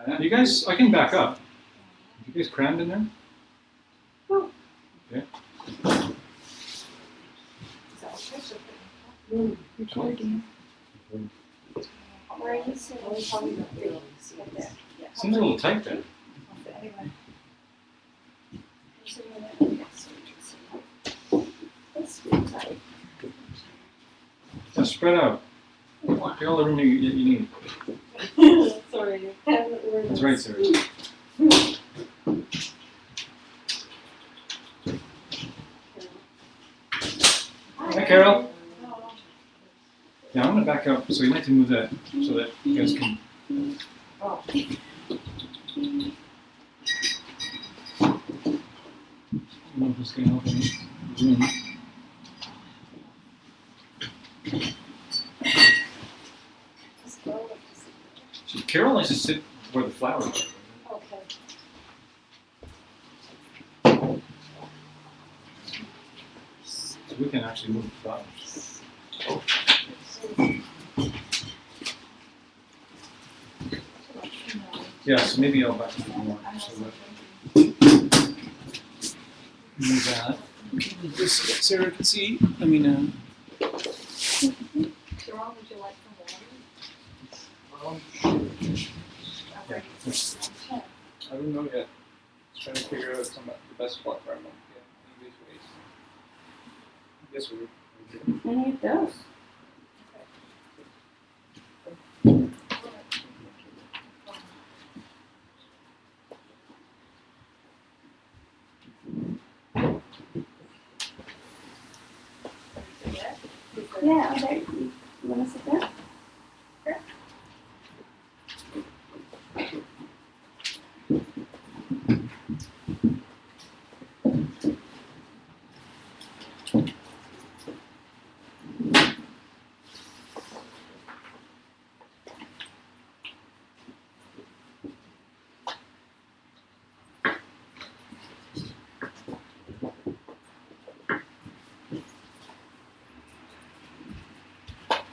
You guys, I can back up. You guys crammed in there? Oh. Okay. Recording. Where are you sitting? Seems a little tight there. Yeah, spread out. Get all the room you need. Sorry, That's right, Sarah. Hi, Carol. Yeah, I'm going to back up, so you need to move that so that you guys can. Oh. I don't know if this is going to help any room. Carol likes to sit where the flowers are. Okay. So we can actually move the flowers. Yeah, so maybe I'll back up more. So that move that. Okay, just so that Sarah can see. I mean, Jerome, would you like some water? yeah. I don't know yet. Just trying to figure out the best spot for him. Yeah, in these ways. I guess we're Any of those? Yeah, okay. You want to sit there? Sure.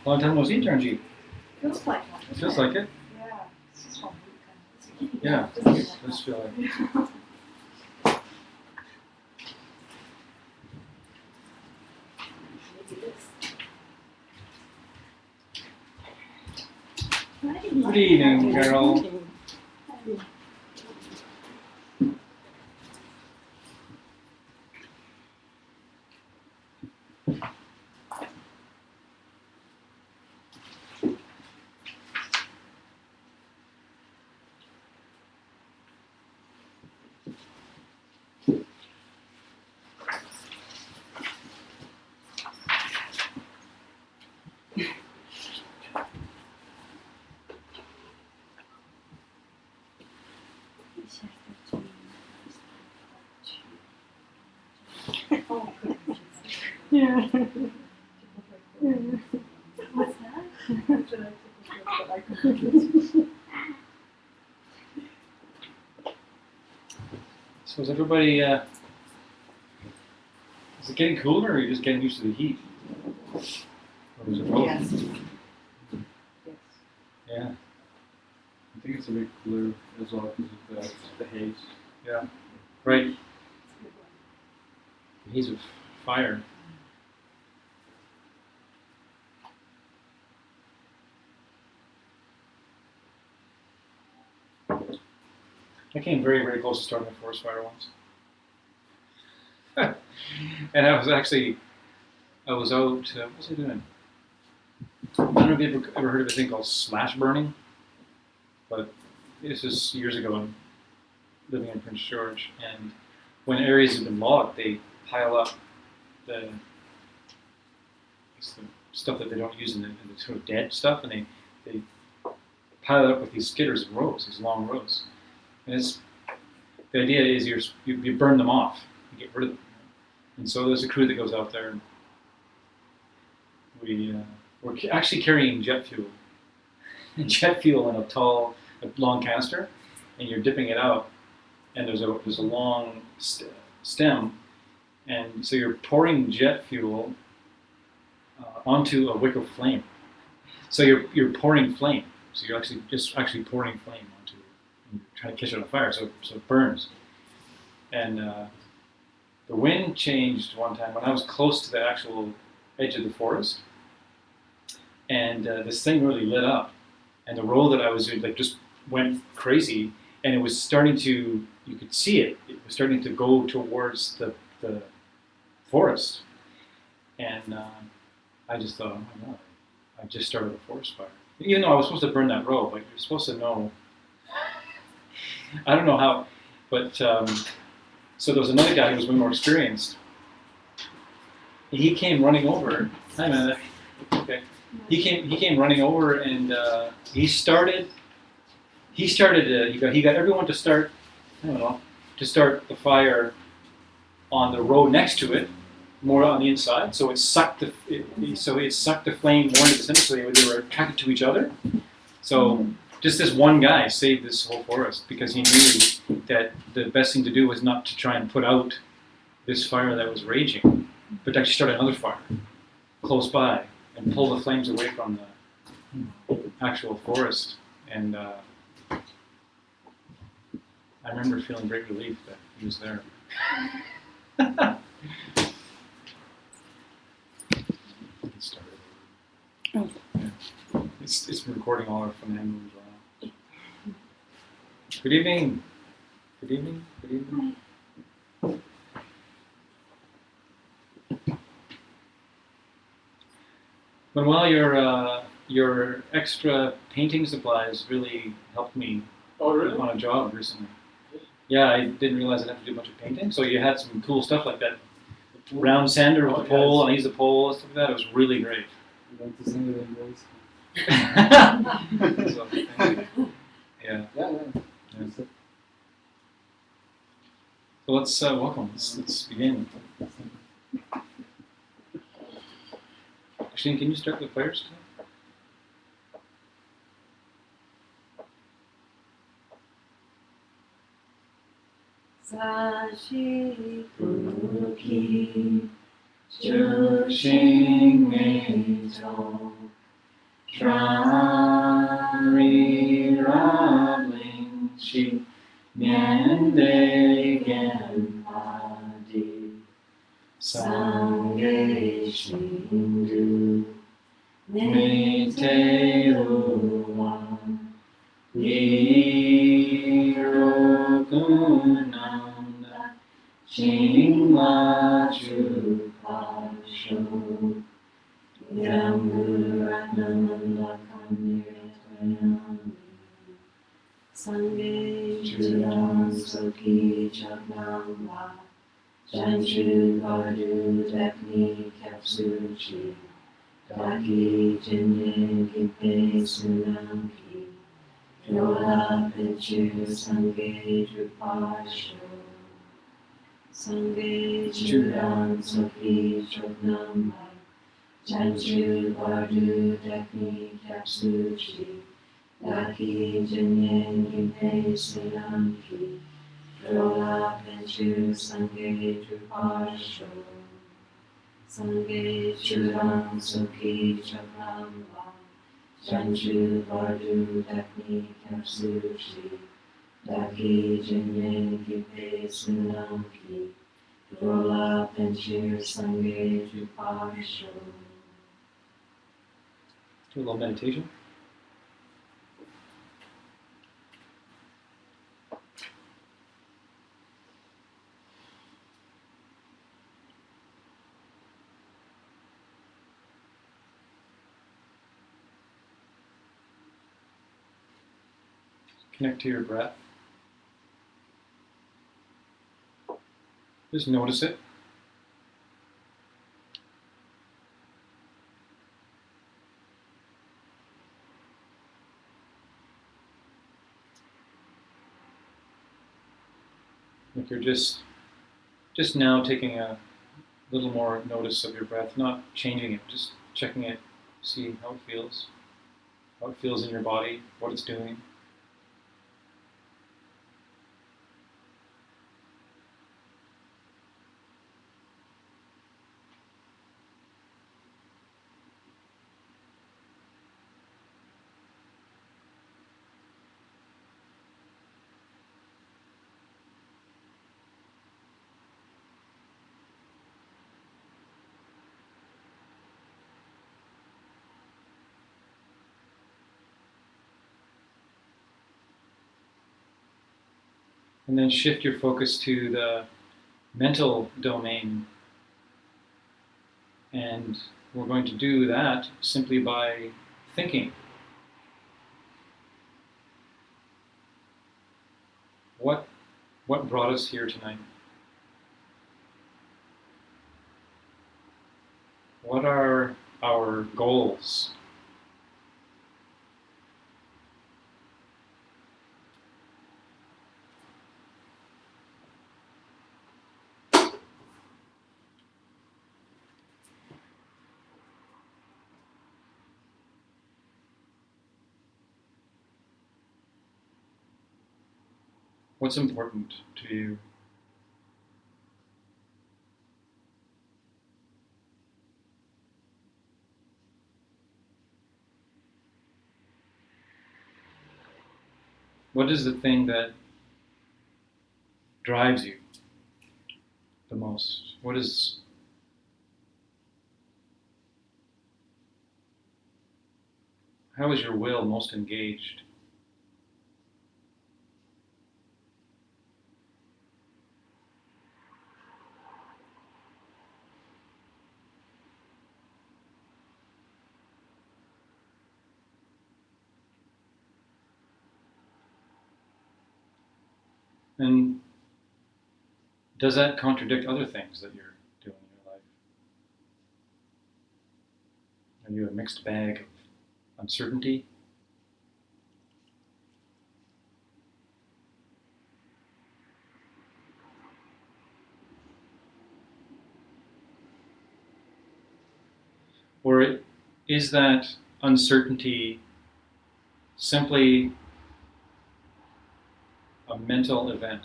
Long time no see, Draughty. Feels like one. It feels like it. Yeah. It's just 1 week. Yeah, it does feel like it. Good evening, Carol. Yeah. What's that? So is everybody, is it getting cooler or are you just getting used to the heat? Or is it both? Yes. Yeah, I think it's a bit cooler as well because of the haze. yeah, right. The haze of fire. I came very, very close to starting a forest fire once. And I was out, what was I doing? I don't know if you've ever heard of a thing called slash burning, but this is years ago. I'm living in Prince George, and when areas have been logged, they pile up the stuff that they don't use in the sort of dead stuff, and they pile it up with these skidders of rows, these long rows. And the idea is you burn them off, you get rid of them. And so there's a crew that goes out there, and we're actually carrying jet fuel. Jet fuel in a long canister, and you're dipping it out, and there's a long stem, and so you're pouring jet fuel onto a wick of flame. So you're pouring flame. So you're actually pouring flame you're trying to catch it on fire, so it burns. And the wind changed one time when I was close to the actual edge of the forest, and this thing really lit up, and the road that I was in like just went crazy, and it was starting to, you could see it. It was starting to go towards the forest, and I just thought, oh my God, I just started a forest fire. Even though I was supposed to burn that road, like you're supposed to know. I don't know how, but so there was another guy who was way more experienced. He came running over. Hi, man. Okay. He came running over, and he got everyone to start, I don't know, to start the fire on the road next to it, more on the inside. So it sucked it sucked the flame more into the center, so they were attracted to each other. So just this one guy saved this whole forest because he knew that the best thing to do was not to try and put out this fire that was raging, but to actually start another fire close by and pull the flames away from the actual forest. And I remember feeling great relief that he was there. It started. Oh. Yeah. It's been recording all our phoneme as well. Good evening. Good evening. Good evening. Manuel, your extra painting supplies really helped me on a job recently. Yeah, I didn't realize I'd have to do a bunch of painting. So you had some cool stuff like that. Round sander with the pole, and I used the pole and stuff like that. It was really great. I'm going to sing it in voice. So, thank you. Yeah. Yeah. So let's welcome. Let's begin. Actually, can you start the fire still? Sashi Puki Jushing Meto Trari Rabling Shi Nyande Genpadi Sange Shindu Mete Ruwan Nirogunanda Shingla Chupasho Yamuratnamanda Kamiratmayami Sange Chudan Soki Chagnamba Janchu Bardu Dekni Kapsuchi Daki Jinyin Kipe Sunanki Yola Pichu Sange Drupasho Sange Chudan Soki Choknamba Janchu Bardu Dekni Kapsuchi Daki Jinyin Kipe Sunanki Yola Pichu Sange Drupasho Sange Chudan Soki Choknamba Janchu Bardu Dakni Kapsuchi Daki Jinyen Kipe Sunamki Rola Penchir Sange Drupasho. Do a little meditation. Connect to your breath. Just notice it. Like you're just now taking a little more notice of your breath, not changing it, just checking it, see how it feels in your body, what it's doing. And then shift your focus to the mental domain. And we're going to do that simply by thinking. What brought us here tonight? What are our goals? What's important to you? What is the thing that drives you the most? How is your will most engaged? And does that contradict other things that you're doing in your life? Are you a mixed bag of uncertainty? Or is that uncertainty simply a mental event?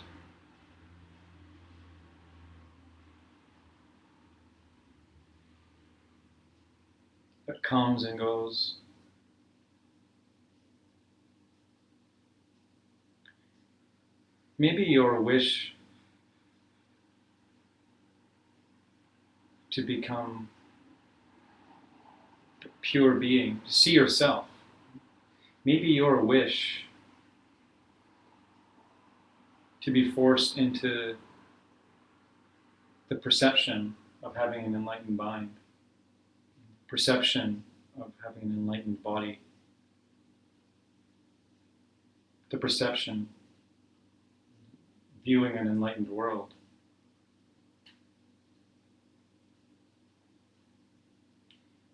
That comes and goes? Maybe your wish to become a pure being, to see yourself. Maybe your wish to be forced into the perception of having an enlightened mind, perception of having an enlightened body, the perception, viewing an enlightened world.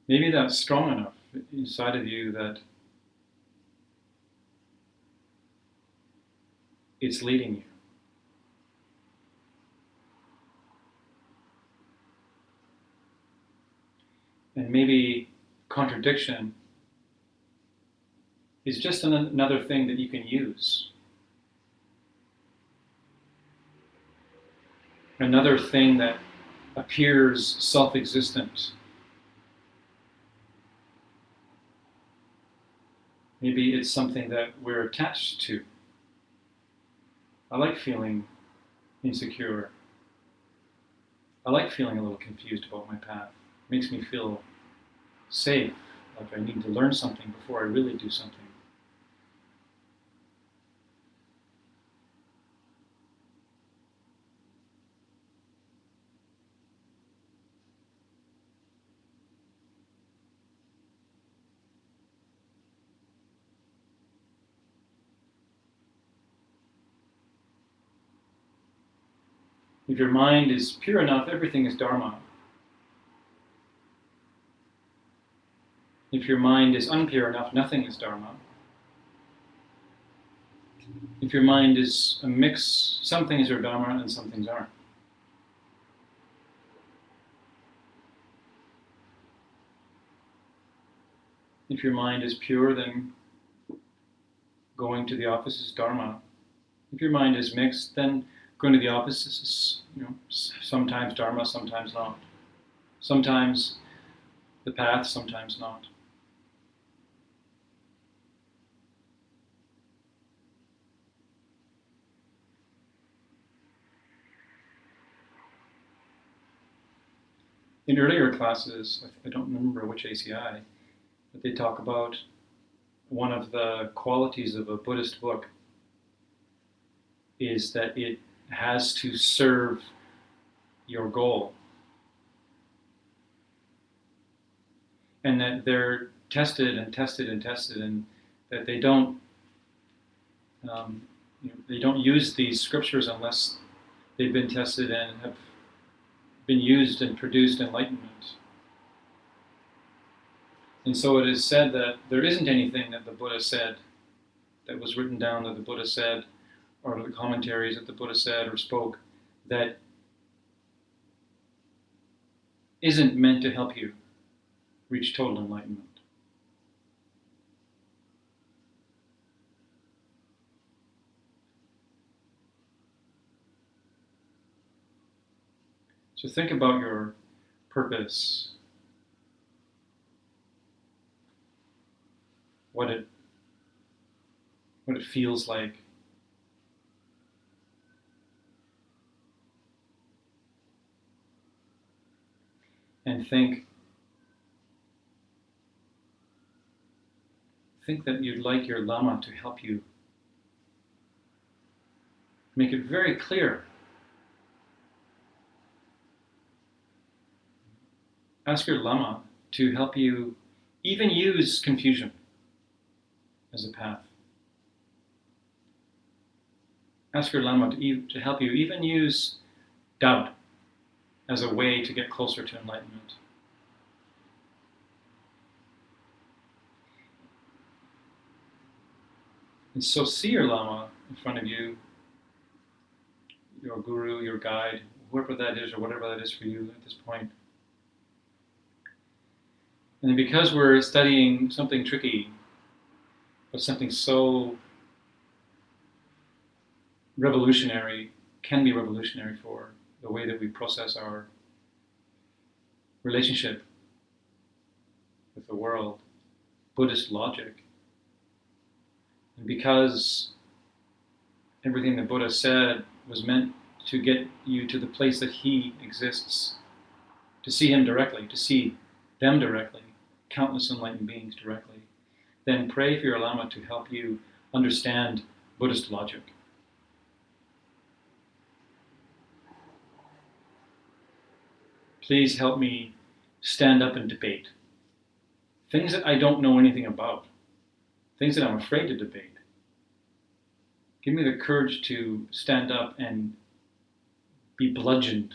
Maybe that's strong enough inside of you that it's leading you. And maybe contradiction is just another thing that you can use. Another thing that appears self-existent. Maybe it's something that we're attached to. I like feeling insecure. I like feeling a little confused about my path. It makes me feel safe, like I need to learn something before I really do something. If your mind is pure enough, everything is Dharma. If your mind is unpure enough, nothing is Dharma. If your mind is a mix, some things are Dharma and some things aren't. If your mind is pure, then going to the office is Dharma. If your mind is mixed, then going to the office is, sometimes Dharma, sometimes not. Sometimes the path, sometimes not. In earlier classes, I don't remember which ACI, but they talk about one of the qualities of a Buddhist book is that it has to serve your goal. And that they're tested and tested and tested, and that they don't they don't use these scriptures unless they've been tested and have been used and produced enlightenment. And so it is said that there isn't anything that the Buddha said, that was written down that the Buddha said, or the commentaries that the Buddha said or spoke, that isn't meant to help you reach total enlightenment. So think about your purpose, what it feels like. And think that you'd like your Llama to help you. Make it very clear. Ask your Llama to help you even use confusion as a path. Ask your Llama to help you even use doubt as a way to get closer to enlightenment. And so see your Llama in front of you, your guru, your guide, whoever that is or whatever that is for you at this point. And because we're studying something tricky, but something so revolutionary, can be revolutionary for the way that we process our relationship with the world, Buddhist logic. And because everything the Buddha said was meant to get you to the place that he exists, to see him directly, to see them directly, countless enlightened beings directly, then pray for your Lama to help you understand Buddhist logic. Please help me stand up and debate things that I don't know anything about, things that I'm afraid to debate. Give me the courage to stand up and be bludgeoned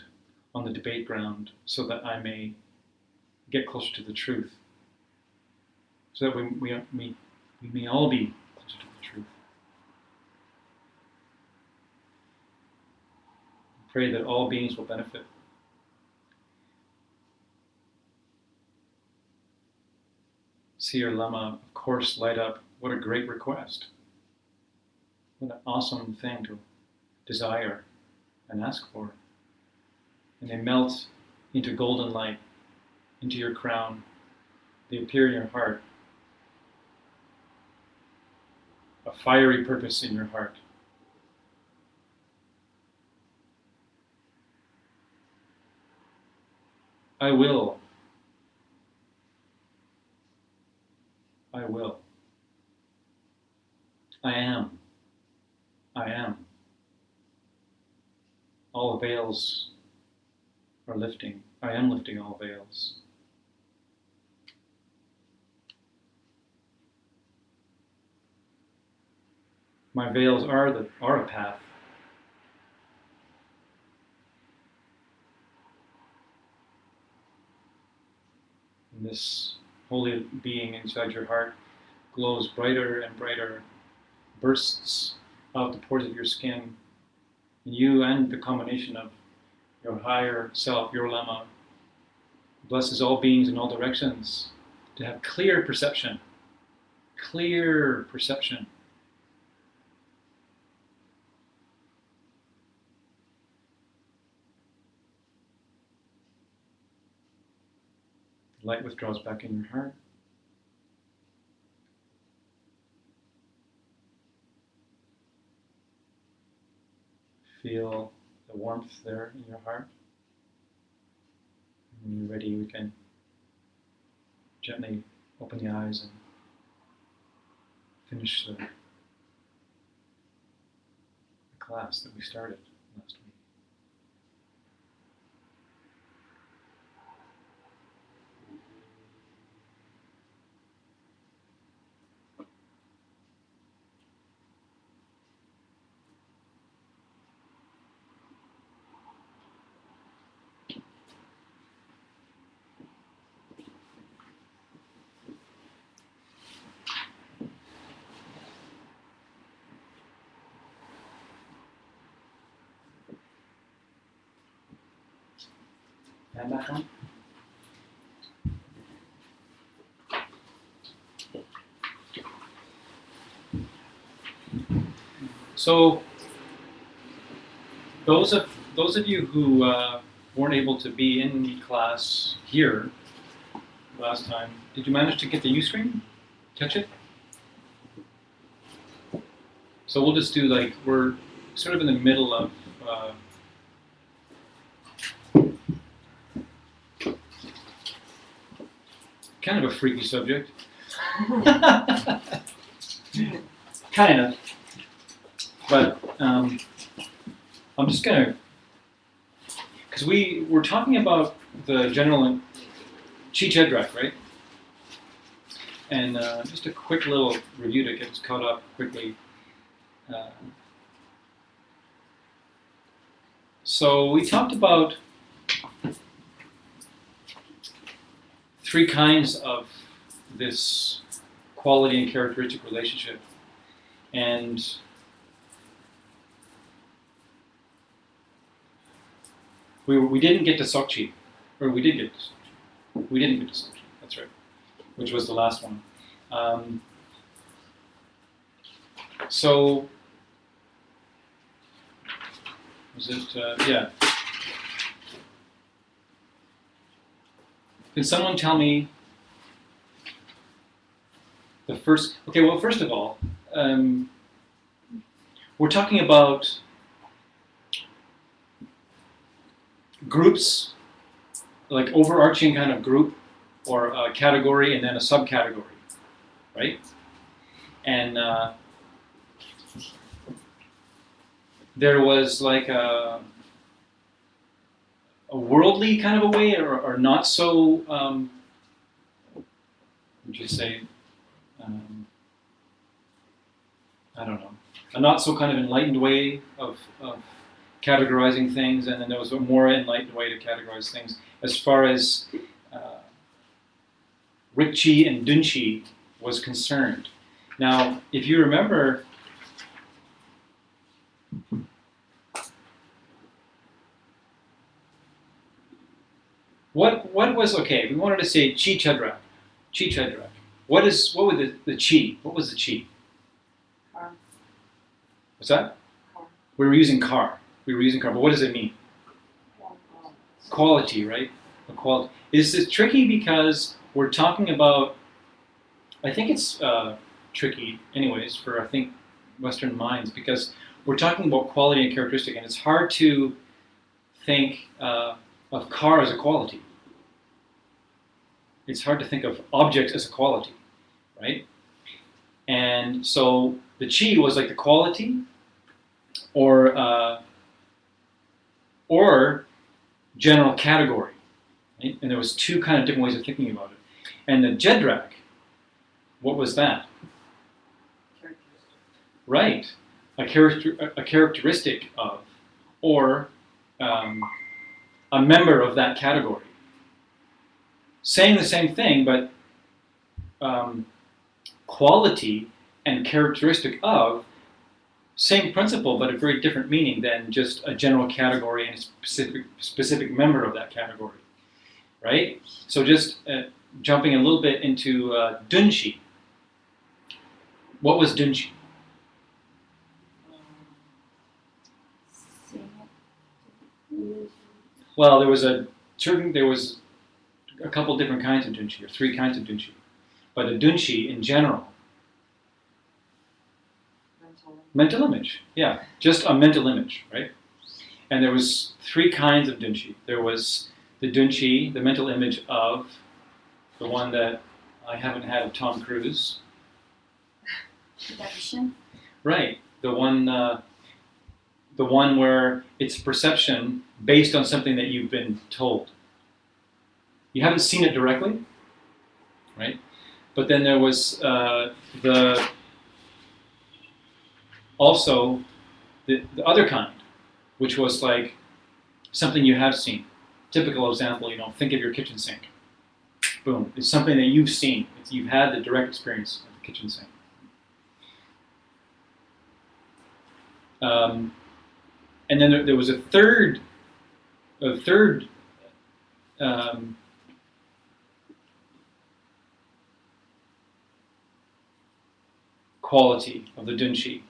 on the debate ground so that I may get closer to the truth, so that we may all be closer to the truth. Pray that all beings will benefit. See your Lama, of course, light up. What a great request. What an awesome thing to desire and ask for. And they melt into golden light, into your crown. They appear in your heart. A fiery purpose in your heart. I will. I will. I am. I am. All veils are lifting. I am lifting all veils. My veils are a path. And this holy being inside your heart glows brighter and brighter, bursts out the pores of your skin, and you and the combination of your higher self, your Lama, blesses all beings in all directions to have clear perception. Clear perception. Light withdraws back in your heart. Feel the warmth there in your heart. When you're ready, we can gently open the eyes and finish the class that we started last week. Fan back on? So, those of you who weren't able to be in class here last time, did you manage to get the Ustream? Catch it? So we'll just do like, we're sort of in the middle of kind of a freaky subject. Kind of. But I'm just gonna, because we're talking about the general Chi Chedrak, right? And just a quick little review to get us caught up quickly. So we talked about three kinds of this quality and characteristic relationship. And we didn't get to Sokchi, or we did get to Sokchi. We didn't get to Sokchi, that's right, which was the last one. So, was it, yeah. Can someone tell me the first, okay, well, first of all, we're talking about groups, like overarching kind of group or a category and then a subcategory, right? And there was like a worldly kind of a way, or not so, would you say, I don't know, a not so kind of enlightened way of categorizing things, and then there was a more enlightened way to categorize things as far as Ricci and Dunchi was concerned. Now, if you remember, what was, okay, we wanted to say Chi Chedrak. Chi Chedrak. What was the Chi? What was the Chi? Car. What's that? Car. We were using car. We were using car, but what does it mean? Quality, right? A quality. This is tricky because we're talking about, I think it's tricky anyways for, I think, Western minds, because we're talking about quality and characteristic, and it's hard to think of car as a quality. It's hard to think of objects as a quality, right? And so the Chi was like the quality, or general category, right? And there was two kind of different ways of thinking about it. And the Jedrak, what was that? Right, a characteristic of, or a member of that category. Saying the same thing, but quality and characteristic of, same principle, but a very different meaning than just a general category and a specific member of that category, right? So just jumping a little bit into Dunchi. What was Dunchi? Well, there was a couple different kinds of Dunchi, or three kinds of Dunchi. But the Dunchi in general, mental image, yeah, just a mental image, right? And there was three kinds of Dunchi. There was the Dunchi, the mental image of, the one that I haven't had of Tom Cruise. Production. Right, the one the one where it's perception based on something that you've been told. You haven't seen it directly, right? But then there was also the other kind, which was like something you have seen. Typical example, think of your kitchen sink. Boom, it's something that you've seen. You've had the direct experience of the kitchen sink. And then there was a third quality of the Dunchi,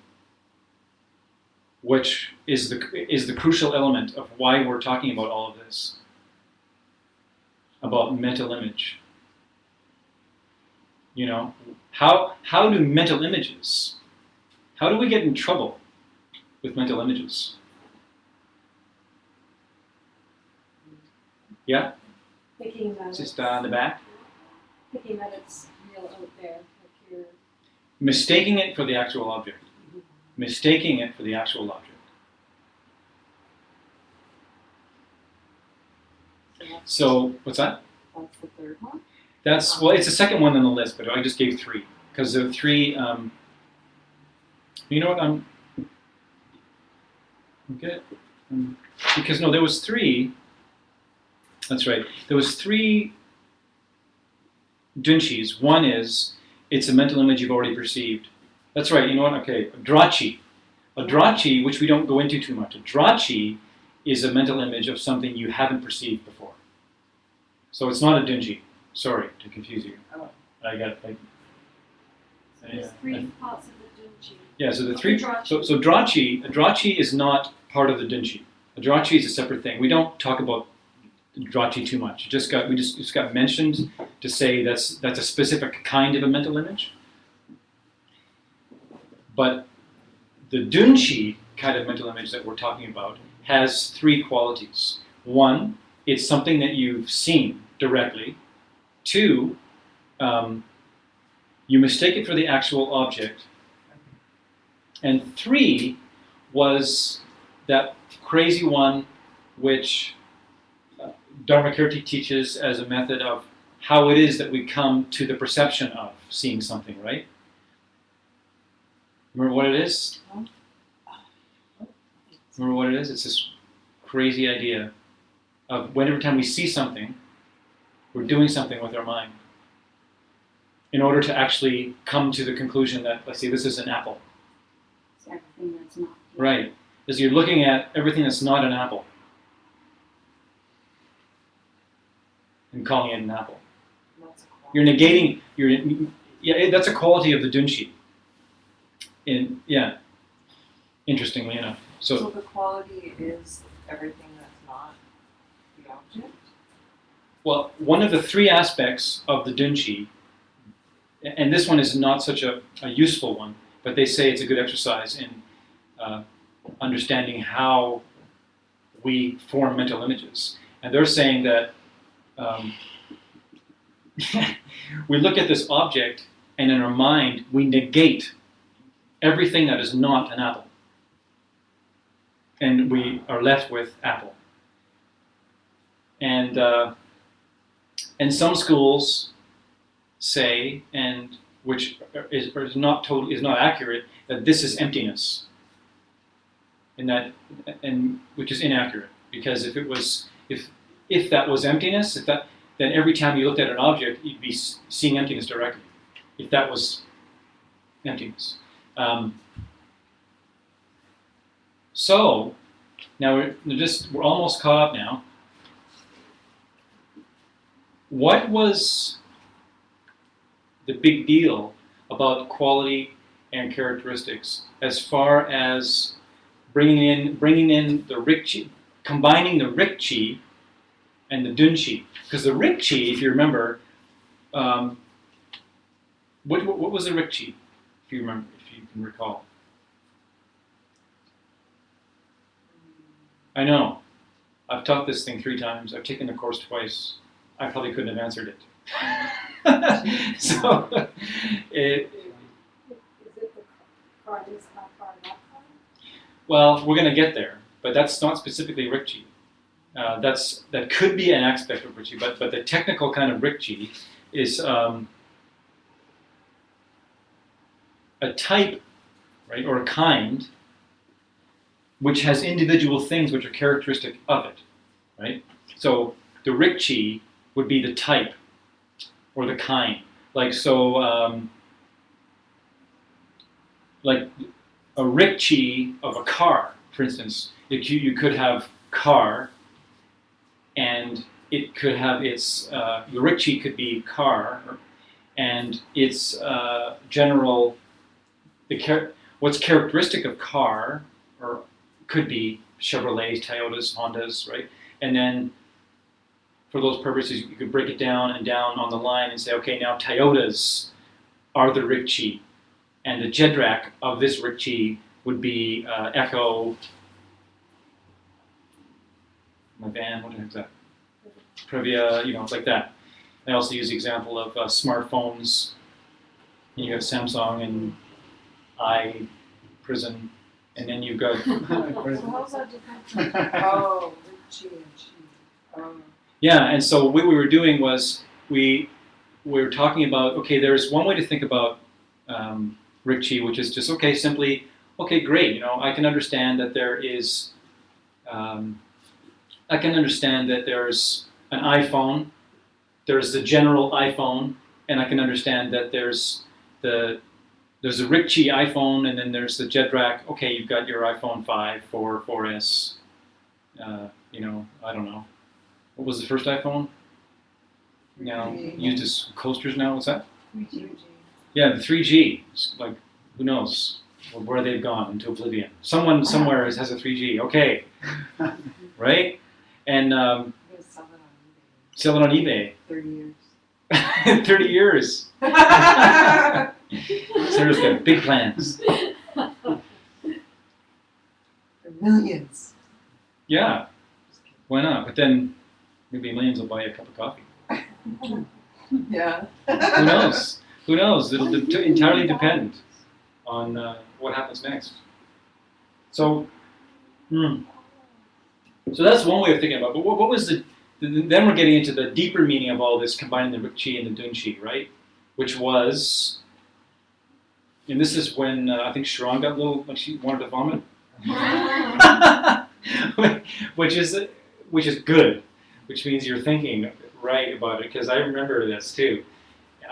which is the crucial element of why we're talking about all of this, about mental image. How do mental images? How do we get in trouble with mental images? Yeah, Thinking that just in the back. thinking that it's real out there, like you're Mistaking it for the actual object. Mistaking it for the actual object. So, what's that? that's the third one. It's the second one on the list, but I just gave three. Because there are three, you know what, okay. Because no, there was three, that's right. There was three Dunchis. One is, it's a mental image you've already perceived. That's right, you know what, okay, Draughty. A Draughty, which we don't go into too much, a Draughty is a mental image of something you haven't perceived before. So it's not a Dunchi. Sorry to confuse you. Oh. There's three parts of the Dunchi. Yeah, so the three. Draughty. So Draughty, a Draughty is not part of the Dunchi. A Draughty is a separate thing. We don't talk about Draughty too much. We just got mentioned to say that's a specific kind of a mental image. But the Dunchi kind of mental image that we're talking about has three qualities. One, it's something that you've seen directly. Two, you mistake it for the actual object. And three was that crazy one which Dharmakirti teaches as a method of how it is that we come to the perception of seeing something, right? Remember what it is? Remember what it is? It's this crazy idea of whenever time we see something, we're doing something with our mind in order to actually come to the conclusion that, let's say, this is an apple. It's everything that's not. Right. Because you're looking at everything that's not an apple and calling it an apple. You're negating, that's a quality of the Dunchi. Interestingly enough. So the quality is everything that's not the object? Well, one of the three aspects of the Dunchi, and this one is not such a useful one, but they say it's a good exercise in understanding how we form mental images. And they're saying that we look at this object, and in our mind, we negate everything that is not an apple. And we are left with apple. And some schools say, and which is not accurate, that this is emptiness. And which is inaccurate, because if that was emptiness, then every time you looked at an object, you'd be seeing emptiness directly. If that was emptiness. So now we're almost caught up now. What was the big deal about quality and characteristics as far as bringing in the Ricci, combining the Ricci and the Dunchi? Because the Ricci, if you remember, what was the Ricci? If you can recall. I know. I've taught this thing 3 times. I've taken the course twice. I probably couldn't have answered it. So, Is it the card is not part of that card? Well, we're going to get there, but that's not specifically Ricci. That could be an aspect of Ricci, but the technical kind of Ricci is a type, right, or a kind, which has individual things which are characteristic of it, right? So the Ricci would be the type or the kind. Like like a Ricci of a car, for instance. You could have car, and it could have its the Ricci could be car, and its general what's characteristic of car, or could be Chevrolets, Toyotas, Hondas, right? And then for those purposes, you could break it down and down on the line and say, okay, now Toyotas are the Ricci, and the Jedrak of this Ricci would be Echo. My van, what the heck is that? Previa, like that. I also use the example of smartphones. You have Samsung and iPrison, and then you've got. So how's that different? Oh, Richie and she. Yeah, and so what we were doing was we were talking about, okay, there's one way to think about Ricci, which is just, okay, simply, okay, great, I can understand that there is, I can understand that there's an iPhone, there's the general iPhone, and I can understand that there's a Ricci iPhone, and then there's the Jedrak. Okay, you've got your iPhone 5, 4, 4S, I don't know. What was the first iPhone? Used as coasters now. What's that? 3G. Yeah, the 3G. It's like, who knows where they've gone into oblivion. Someone somewhere has a 3G. Okay, right? And I'm gonna sell it on eBay. sell it on eBay. 30 years. 30 years. Sarah's got big plans. For millions. Yeah, why not? But then maybe millions will buy you a cup of coffee. Yeah. Who knows? Who knows? It'll entirely depend on what happens next. So, so that's one way of thinking about it. But what was then we're getting into the deeper meaning of all this, combining the Ricci and the Dunchi, right? Which was, and this is when I think Sharon got a little, like she wanted to vomit. which is good, which means you're thinking right about it, because I remember this too.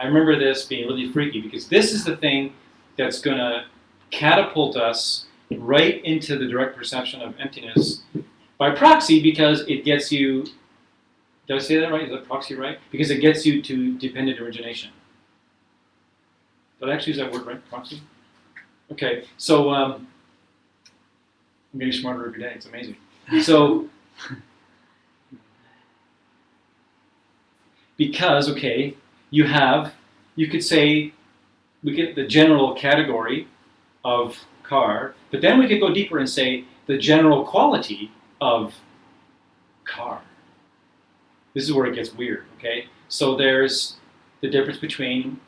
I remember this being really freaky, because this is the thing that's going to catapult us right into the direct perception of emptiness by proxy, because it gets you, did I say that right? Is that proxy right? Because it gets you to dependent origination. Did I actually use that word right, proxy? Okay, so I'm getting smarter every day, it's amazing. So, because, okay, you could say, we get the general category of car, but then we could go deeper and say the general quality of car. This is where it gets weird, okay? So there's the difference between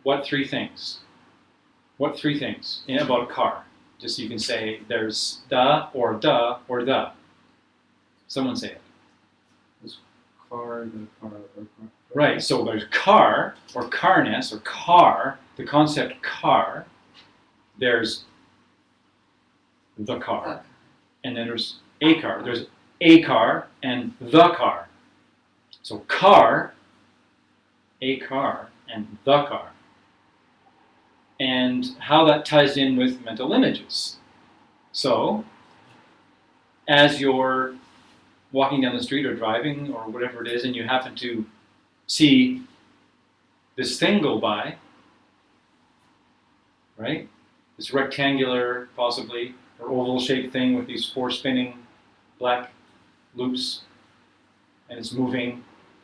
what three things? What three things about a car? Just so you can say there's the or the or the. Someone say it. Car, the car, or car. Right, so there's car, or carness, or car, the concept car. There's the car. And then there's a car. There's a car and the car. So car, a car, and the car. And how that ties in with mental images. So, as you're walking down the street or driving or whatever it is, and you happen to see this thing go by, right? This rectangular, possibly, or oval-shaped thing with these four spinning black loops, and it's moving,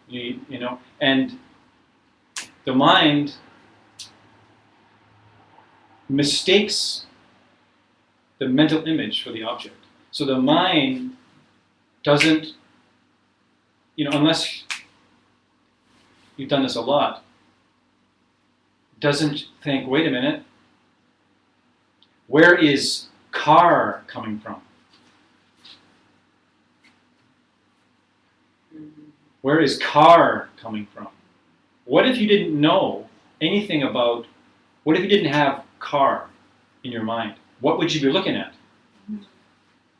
you know, and the mind mistakes the mental image for the object. So the mind doesn't, unless you've done this a lot, doesn't think, wait a minute, where is car coming from? Where is car coming from? What if you didn't know anything about, what if you didn't have car in your mind? What would you be looking at?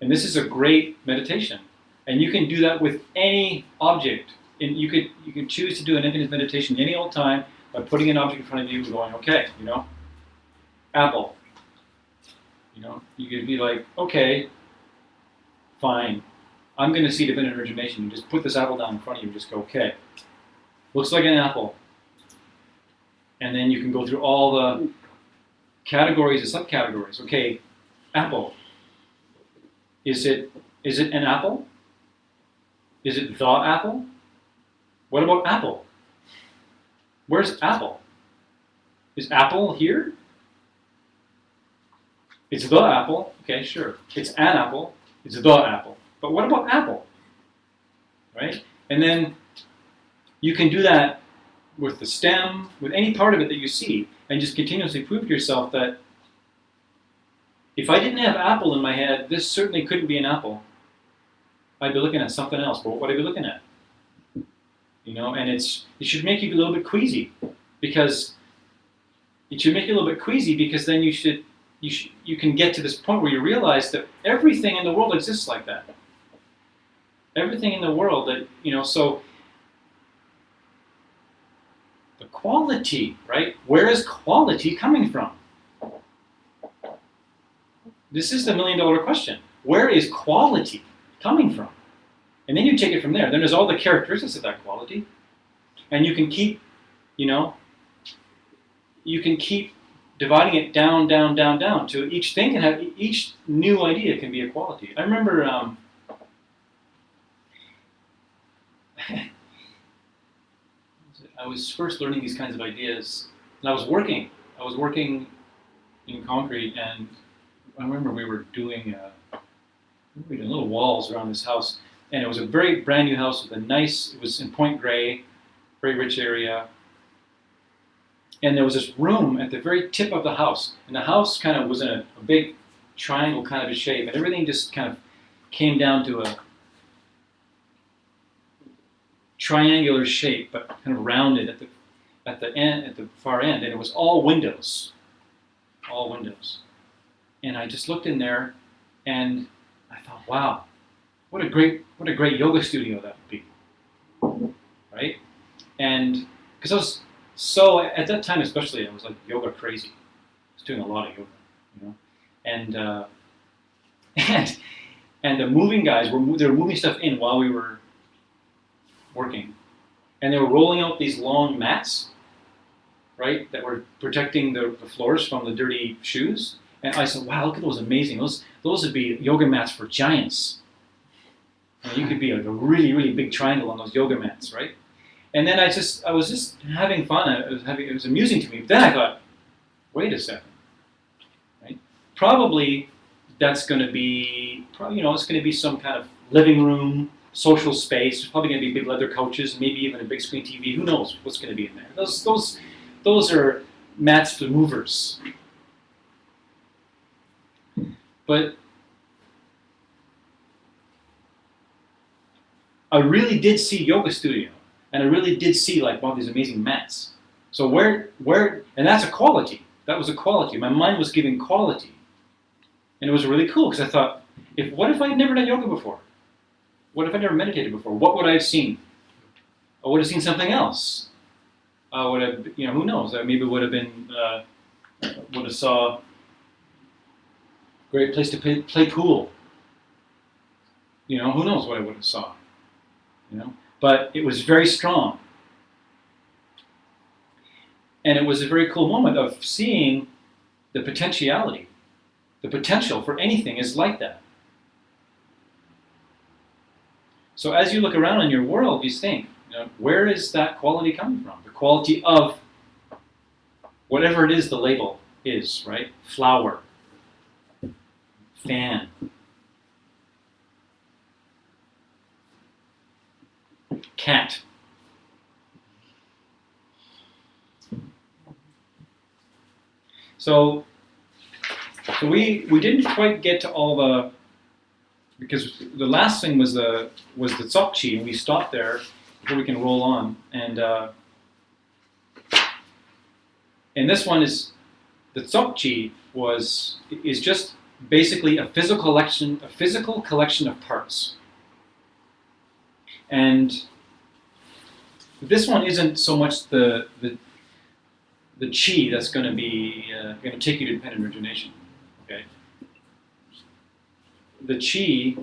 And this is a great meditation. And you can do that with any object. And you can choose to do an infinite meditation any old time by putting an object in front of you and going, okay, apple. You could be like, okay, fine. I'm going to see divinity origination. You just put this apple down in front of you and just go, okay. Looks like an apple. And then you can go through all the categories and subcategories. Okay, apple. Is it an apple? Is it the apple? What about apple? Where's apple? Is apple here? It's the apple. Okay, sure. It's an apple. It's the apple. But what about apple? Right? And then you can do that with the stem, with any part of it that you see, and just continuously prove to yourself that if I didn't have apple in my head, this certainly couldn't be an apple. I'd be looking at something else, but what would I be looking at? And it should make you a little bit queasy, because then you can get to this point where you realize that everything in the world exists like that. Everything in the world that, so the quality, right? Where is quality coming from? This is the $1 million question. Where is quality coming from? And then you take it from there. Then there's all the characteristics of that quality. And you can keep, dividing it down, down, down, down to each thing can have, each new idea can be a quality. I remember, I was first learning these kinds of ideas, and I was working in concrete, and I remember we were doing little walls around this house, and it was a very brand new house with it was in Point Grey, very rich area, and there was this room at the very tip of the house, and the house kind of was in a big triangle kind of a shape, and everything just kind of came down to a triangular shape, but kind of rounded at the far end, and it was all windows. And I just looked in there, and I thought, wow, what a great yoga studio that would be, right? And because I was so, at that time especially, I was like yoga crazy. I was doing a lot of yoga, and and the moving guys they were moving stuff in while we were working, and they were rolling out these long mats, right, that were protecting the floors from the dirty shoes. And I said, wow, look at those amazing. Those would be yoga mats for giants. And you could be like a really, really big triangle on those yoga mats, right? And then I was just having fun. It was amusing to me. But then I thought, wait a second, right? Probably that's going to be, it's going to be some kind of living room, social space. There's probably going to be big leather couches, maybe even a big screen TV. Who knows what's going to be in there? Those are mats for movers. But I really did see yoga studio, and I really did see like all these amazing mats. So where, and that's a quality. That was a quality. My mind was giving quality, and it was really cool because I thought, what if I had never done yoga before? What if I never meditated before? What would I have seen? I would have seen something else. I would have, who knows? I maybe would have been, would have saw. Great place to play pool. Who knows what I would have saw. But it was very strong. And it was a very cool moment of seeing the potentiality. The potential for anything is like that. So as you look around in your world, you think, where is that quality coming from? The quality of whatever it is the label is, right? Flower. Fan. Cat. So So we didn't quite get to all the, because the last thing was the Dzogchi, and we stopped there before we can roll on. And this one is, the Dzogchi is just basically a physical collection of parts. And this one isn't so much the chi that's going to be going to take you to dependent origination. Okay. The chi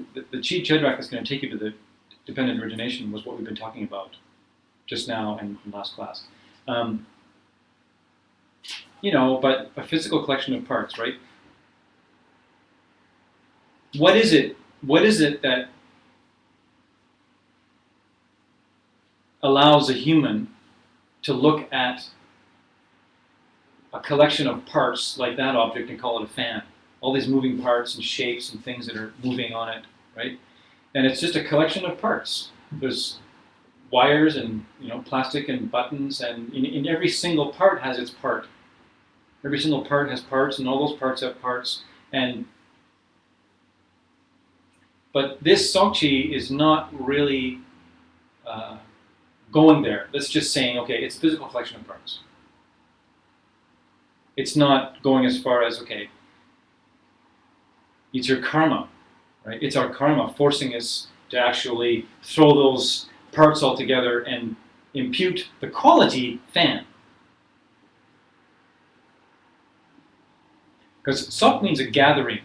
chedrak that's going to take you to the dependent origination was what we've been talking about just now and in last class. But a physical collection of parts, right? What is it? What is it that allows a human to look at a collection of parts like that object and call it a fan? All these moving parts and shapes and things that are moving on it, right? And it's just a collection of parts. There's wires and plastic and buttons, and in every single part has its part. Every single part has parts, and all those parts have parts. But this Dzogchi is not really going there. That's just saying, okay, it's a physical collection of parts. It's not going as far as, okay, it's your karma, right? It's our karma forcing us to actually throw those parts all together and impute the quality fan. Because Sok means a gathering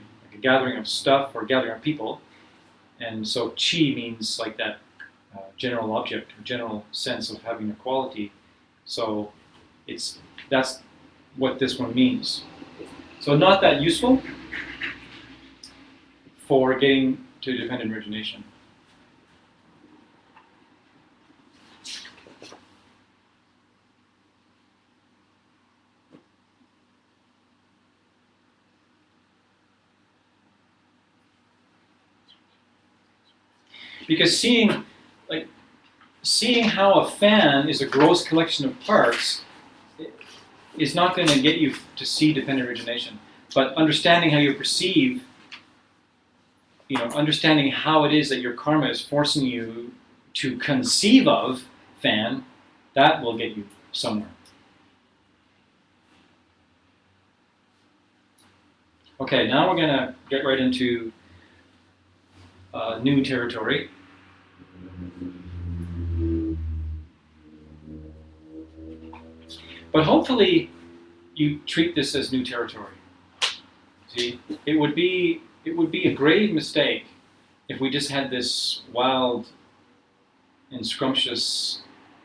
of stuff or a gathering of people. And so Chi means like that general object, or general sense of having a quality. So that's what this one means. So not that useful for getting to dependent origination. Because seeing how a fan is a gross collection of parts is not going to get you to see dependent origination. But understanding how you perceive, understanding how it is that your karma is forcing you to conceive of fan, that will get you somewhere. Okay, now we're going to get right into new territory. But hopefully you treat this as new territory. See, it would be a grave mistake if we just had this wild and scrumptious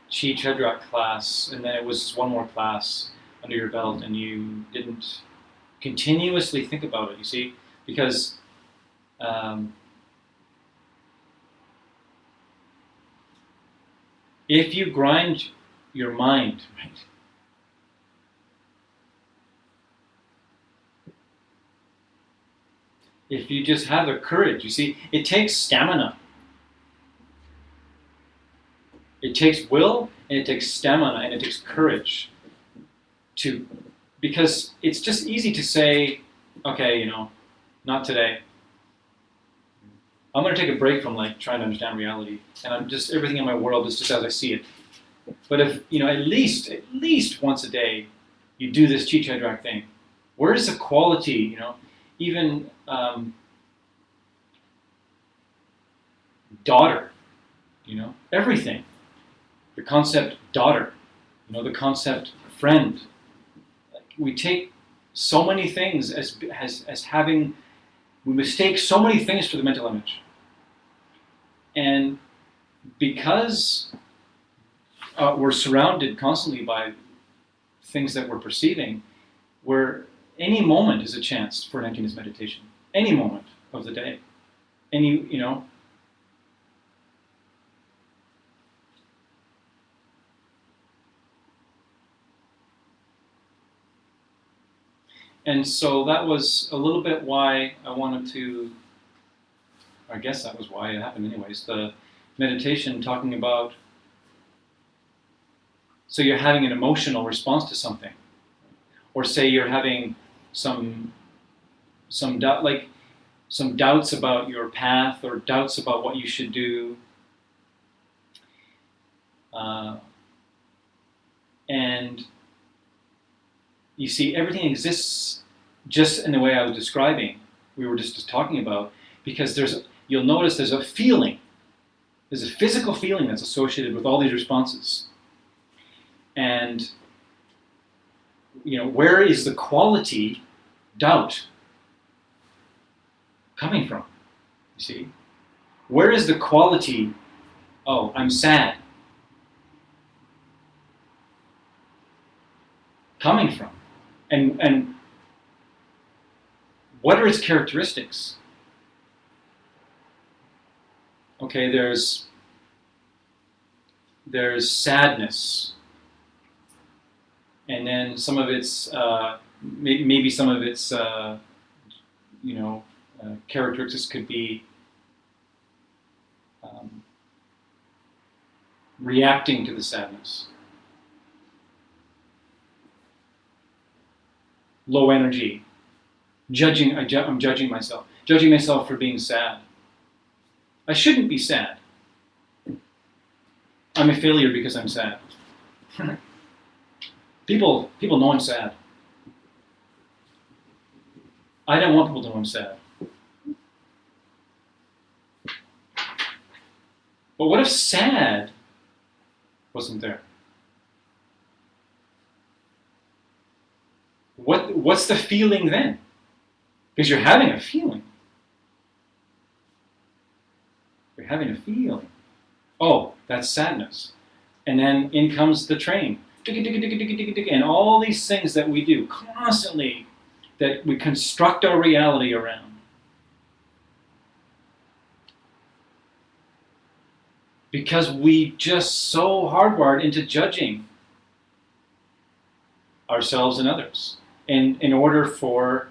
Chi Chedrak class, and then it was one more class under your belt, and you didn't continuously think about it, you see? Because if you grind your mind, right, if you just have the courage, you see, it takes stamina. It takes will, and it takes stamina, and it takes courage because it's just easy to say, okay, not today. I'm going to take a break from trying to understand reality, and I'm just, everything in my world is just as I see it. But if, at least once a day, you do this Chi Chedrak thing, where is the quality, even daughter, everything. The concept daughter, the concept friend. We take so many things as having, we mistake so many things for the mental image. And because we're surrounded constantly by things that we're perceiving, any moment is a chance for an emptiness meditation. Any moment of the day. And so that was a little bit why I wanted to, I guess that was why it happened anyways, the meditation talking about, so you're having an emotional response to something. Or say you're having some some doubt, like some doubts about your path or doubts about what you should do. And you see, everything exists just in the way I was describing, we were just talking about, because you'll notice there's a feeling, there's a physical feeling that's associated with all these responses. And, where is the quality doubt coming from? You see? Where is the quality, oh, I'm sad, coming from? And what are its characteristics? Okay, there's sadness, and then some of its maybe some of its characteristics could be reacting to the sadness. Low energy, I'm judging myself for being sad. I shouldn't be sad. I'm a failure because I'm sad. People know I'm sad. I don't want people to know I'm sad. But what if sad wasn't there? What's the feeling then? Because you're having a feeling. You're having a feeling. Oh, that's sadness. And then in comes the train. And all these things that we do constantly, that we construct our reality around. Because we just so hardwired into judging ourselves and others. And in order for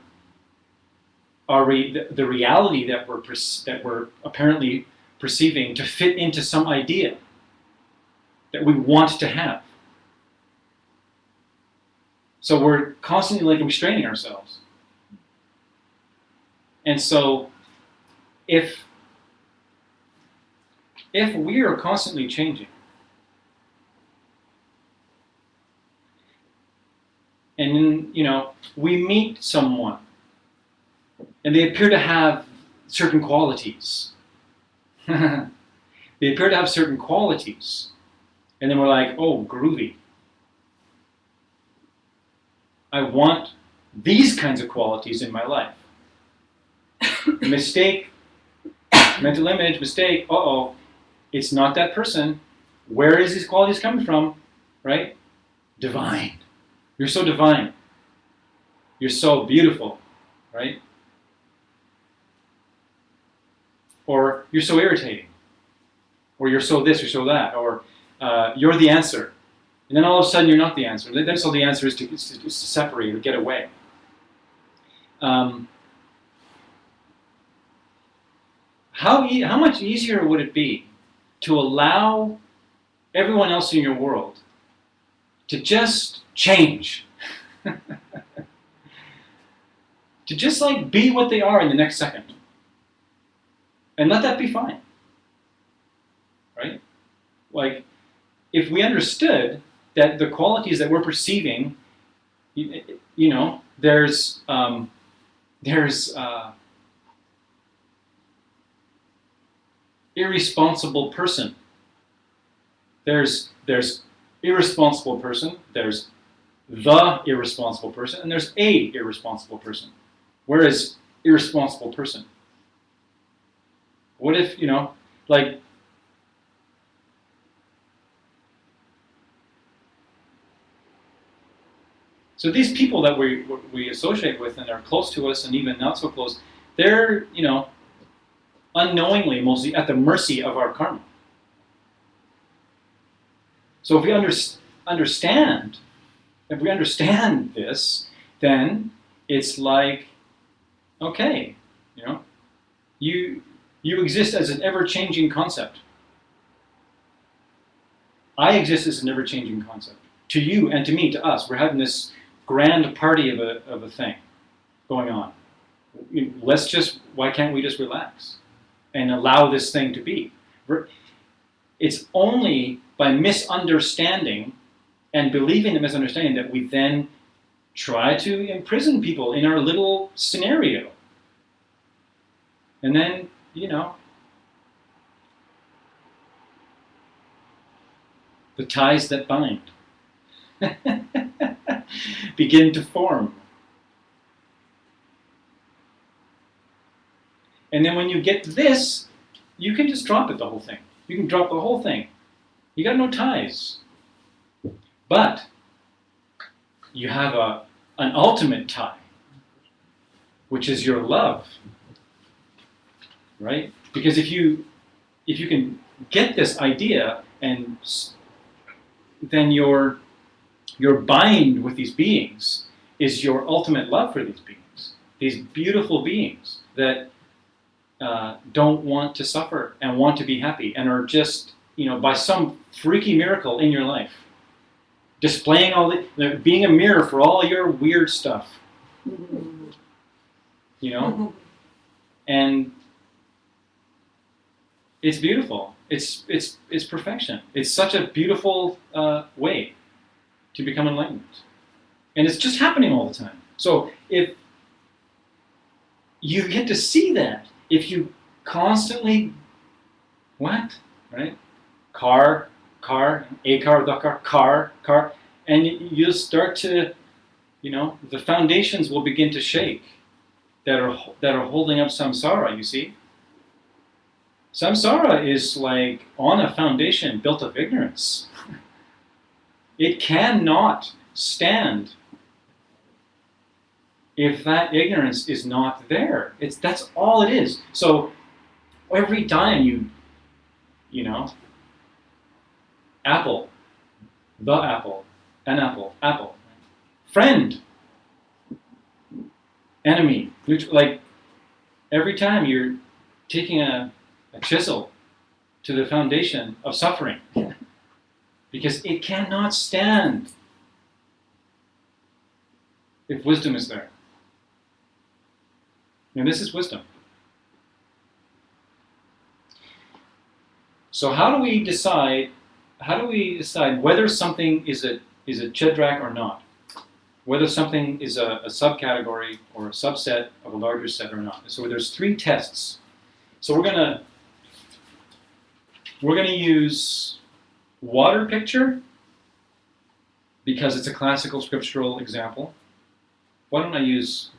the reality that we're apparently perceiving to fit into some idea that we want to have. So we're constantly restraining ourselves. And so if we are constantly changing, and then, we meet someone, and they appear to have certain qualities. They appear to have certain qualities. And then we're like, oh, groovy. I want these kinds of qualities in my life. Mistake, mental image, mistake, uh-oh. It's not that person. Where is these qualities coming from? Right? Divine. You're so divine. You're so beautiful. Right? Or you're so irritating. Or you're so this, you're so that. Or you're the answer. And then all of a sudden you're not the answer. Then so the answer is to separate or get away. How much easier would it be to allow everyone else in your world to just change? To just be what they are in the next second. And let that be fine. Right? If we understood that the qualities that we're perceiving, there's irresponsible person. There's irresponsible person, there's the irresponsible person, and there's a irresponsible person. Where is irresponsible person? What if, so these people that we associate with and are close to us and even not so close, they're, unknowingly mostly at the mercy of our karma. So if we understand this, then it's like, okay, you exist as an ever-changing concept. I exist as an ever-changing concept. To you and to me, to us, we're having this grand party of a thing going on, Why can't we just relax and allow this thing to be? It's only by misunderstanding and believing the misunderstanding that we then try to imprison people in our little scenario. And then, the ties that bind begin to form. And then when you get to this, you can just drop it, the whole thing. You can drop the whole thing. You got no ties. But you have an ultimate tie, which is your love. Right? Because if you can get this idea, and then your bind with these beings is your ultimate love for these beings, these beautiful beings that don't want to suffer and want to be happy and are just, by some freaky miracle in your life, displaying being a mirror for all your weird stuff, and it's beautiful. It's perfection. It's such a beautiful way to become enlightened, and it's just happening all the time. So if you get to see that, if you constantly right? Car, a car, the car, and you'll start to, the foundations will begin to shake that are holding up samsara. You see. Samsara is like on a foundation built of ignorance. It cannot stand if that ignorance is not there. That's all it is. So every time apple, the apple, an apple, friend, enemy, like every time you're taking a chisel to the foundation of suffering, because it cannot stand if wisdom is there. And this is wisdom. So how do we decide whether something is a chedrak or not? Whether something is a subcategory or a subset of a larger set or not. So there's 3 tests. So we're gonna use water picture because it's a classical scriptural example. Why don't I use,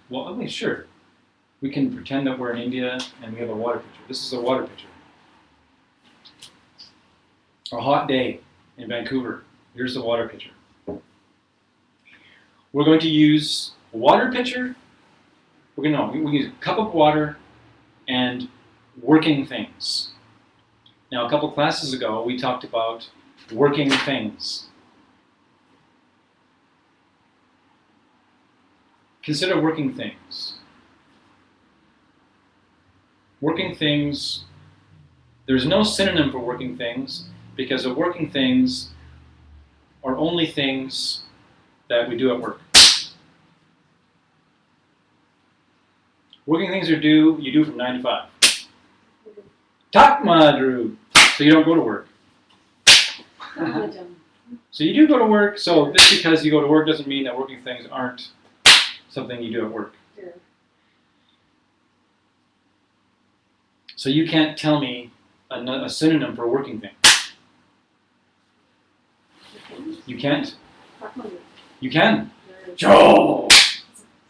sure. We can pretend that we're in India and we have a water picture. This is a water picture. A hot day in Vancouver. Here's the water pitcher. We're going to use a water pitcher. We use a cup of water and working things. Now, a couple classes ago, we talked about working things. Consider working things. Working things, there's no synonym for working things, because the working things are only things that we do at work. Working things you do from 9 to 5. Takmadru, so you don't go to work. So you do go to work, so just because you go to work doesn't mean that working things aren't something you do at work. Sure. So you can't tell me a synonym for a working thing. You can't? You can. Joe!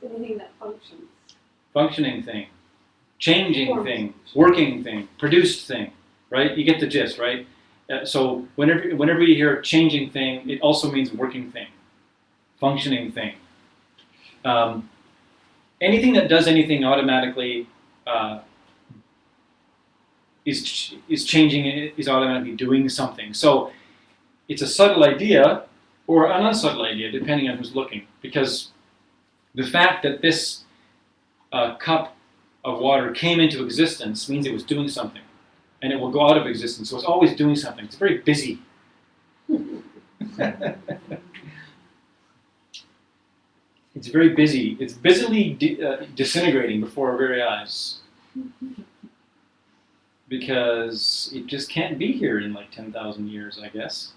Anything that functions. Functioning thing, changing thing, working thing, produced thing, right? You get the gist, right? So whenever you hear changing thing, it also means working thing, functioning thing. Anything that does anything automatically is changing, is automatically doing something. So it's a subtle idea or an unsubtle idea, depending on who's looking. Because the fact that this cup of water came into existence means it was doing something. And it will go out of existence. So it's always doing something. It's very busy. It's very busy. It's busily disintegrating before our very eyes because it just can't be here in like 10,000 years, I guess.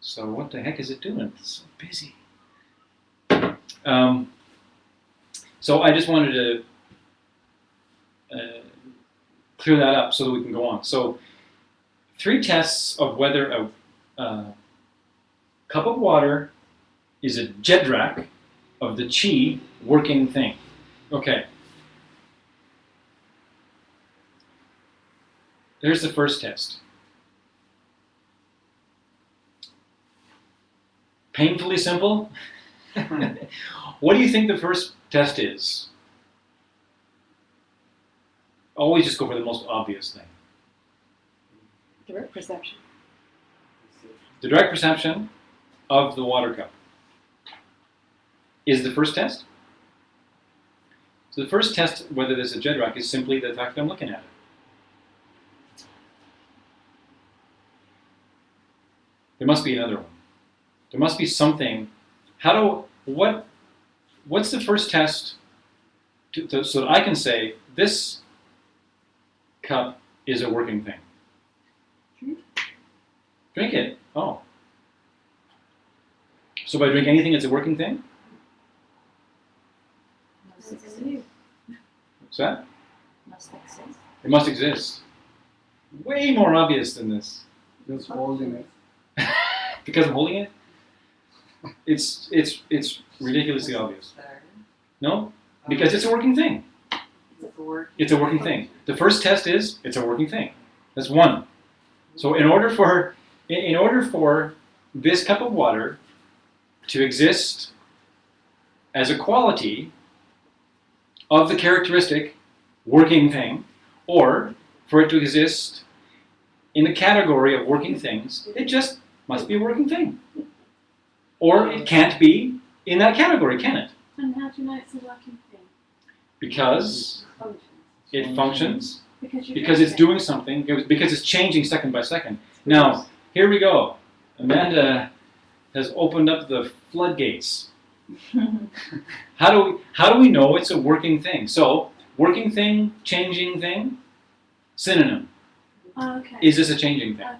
So what the heck is it doing? It's so busy. So I just wanted to clear that up so that we can go on. So 3 tests of whether a cup of water is a jedrak of the chi working thing. Okay. There's the first test. Painfully simple. What do you think the first test is? Always just go for the most obvious thing. Direct perception. The direct perception of the water cup is the first test. So the first test, whether there's a jedrak, is simply the fact that I'm looking at it. There must be another one. There must be something. What's the first test so that I can say this cup is a working thing? Drink it. Oh. So if I drink anything, it's a working thing? Must exist. What's that? Must exist. It must exist. Way more obvious than this. Just holding it. Because I'm holding it? It's ridiculously obvious. There. No? Because it's a working thing. It's a word. It's a working thing. The first test is it's a working thing. That's one. So in order for this cup of water to exist as a quality of the characteristic working thing, or for it to exist in the category of working things, it just must be a working thing. Or it can't be in that category, can it? And how do you know it's a working thing? Because Functions. it functions, Because because it's doing something, because it's changing second by second. Now, here we go. Amanda has opened up the floodgates. How do we know it's a working thing? So, working thing, changing thing, synonym. Oh, okay. Is this a changing thing? Okay.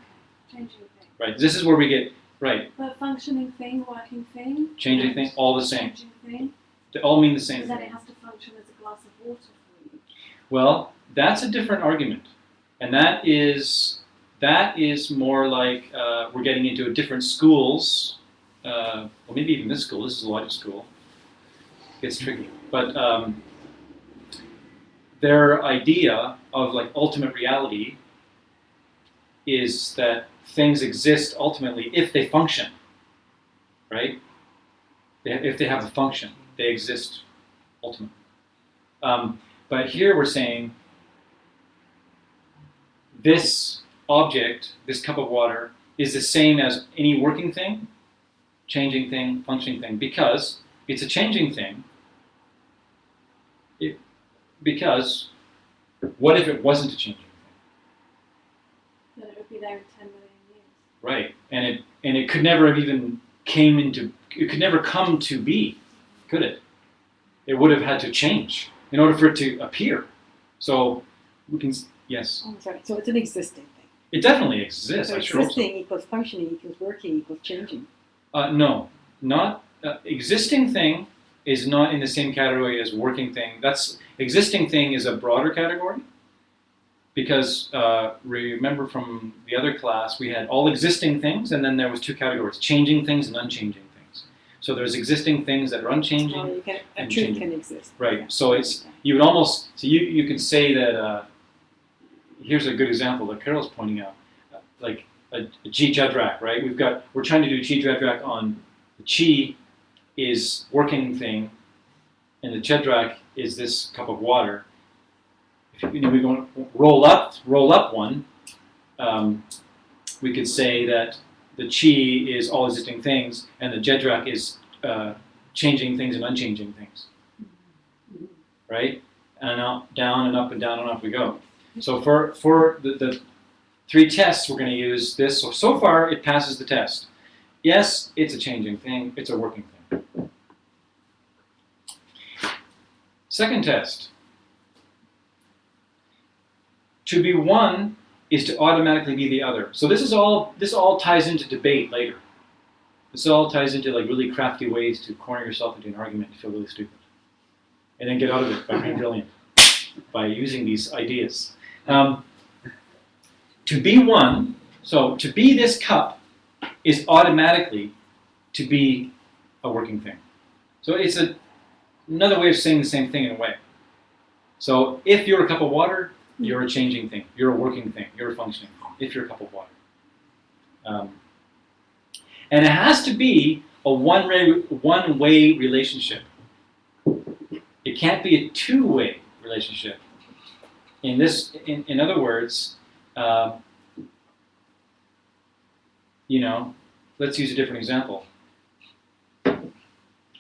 Changing thing. Right. This is where we get right. But functioning thing, working thing. Changing and thing, all the same. Changing thing. They all mean the same So then thing. it has to function as a glass of water for you. Well, that's a different argument, and that is more like we're getting into different schools. Well, maybe even this school. This is a logic school. It's tricky, but their idea of like ultimate reality is that things exist ultimately if they function, right? If they have a function, they exist ultimately. But here we're saying this object, this cup of water, is the same as any working thing, changing thing, functioning thing, because it's a changing thing. Because what if it wasn't a changing thing? Then it would be there in 10 million years. Right, and it could never have even it could never come to be, could it? It would have had to change in order for it to appear. So we can, yes, Oh, sorry. So it's an existing thing. it definitely exists. So I sure hope so. existing equals functioning equals working equals changing. No, not existing thing is not in the same category as working thing. That's existing thing is a broader category because remember from the other class we had all existing things and then there was 2 categories: changing things and unchanging things. So there's existing things that are unchanging. Well, you can, a and truth changing. can exist. Right. Yeah. So it's you would almost you could say that here's a good example that Carol's pointing out, like a chi jadrak, right? We're trying to do chi jadrak on the chi is working thing, and the jedrak is this cup of water. If we're going to roll up one, we could say that the chi is all existing things, and the jedrak is changing things and unchanging things, right? And up, down, and up, and down, and up we go. So for the 3 tests, we're going to use this. So far, it passes the test. Yes, it's a changing thing. It's a working thing. Second test. To be one is to automatically be the other. So this all ties into debate later. This all ties into like really crafty ways to corner yourself into an argument and feel really stupid. And then get out of it by being brilliant, by using these ideas. To be one, so to be this cup is automatically to be a working thing. So it's another way of saying the same thing in a way. So if you're a cup of water, you're a changing thing. You're a working thing. You're a functioning thing. If you're a cup of water. And it has to be a one-way relationship. It can't be a two-way relationship. In other words, let's use a different example.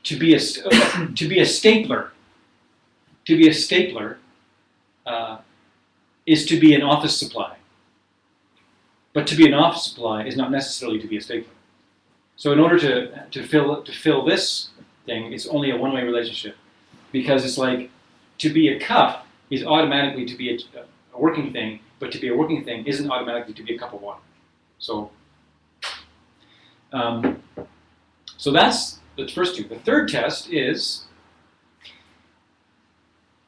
To be a stapler is to be an office supply. But to be an office supply is not necessarily to be a stapler. So in order to fill this thing, it's only a one-way relationship, because it's like to be a cup is automatically to be a working thing, but to be a working thing isn't automatically to be a cup of water. So that's the first two. The third test is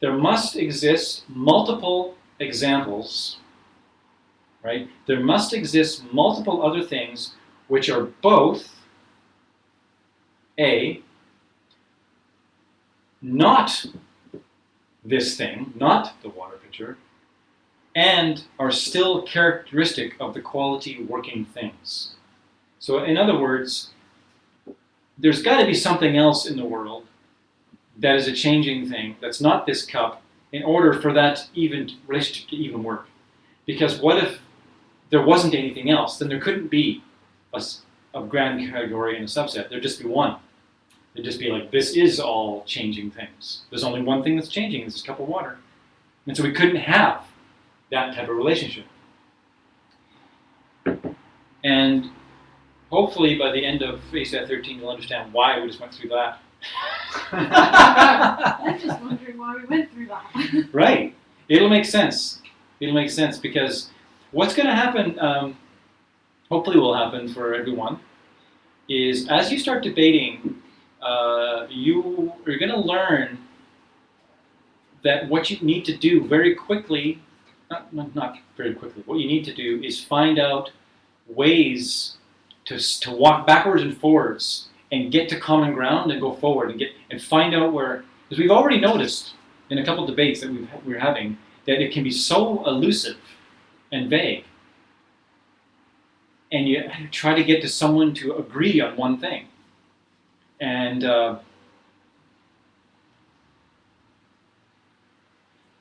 there must exist multiple examples, right? There must exist multiple other things which are both A, not this thing, not the water pitcher, and are still characteristic of the quality working things. So in other words, there's got to be something else in the world that is a changing thing, that's not this cup, in order for that relationship to even work. Because what if there wasn't anything else? Then there couldn't be a grand category and a subset. There'd just be one. It'd just be like, this is all changing things. There's only one thing that's changing, it's this cup of water. And so we couldn't have that type of relationship. And hopefully by the end of ACI 13 you'll understand why we just went through that. I'm just wondering why we went through that. Right. It'll make sense. It'll make sense because what's going to happen, hopefully will happen for everyone, is as you start debating, you're going to learn that what you need to do very quickly, not very quickly, what you need to do is find out ways to walk backwards and forwards and get to common ground and go forward and find out where, because we've already noticed in a couple debates that we're having that it can be so elusive and vague. And you try to get to someone to agree on one thing. And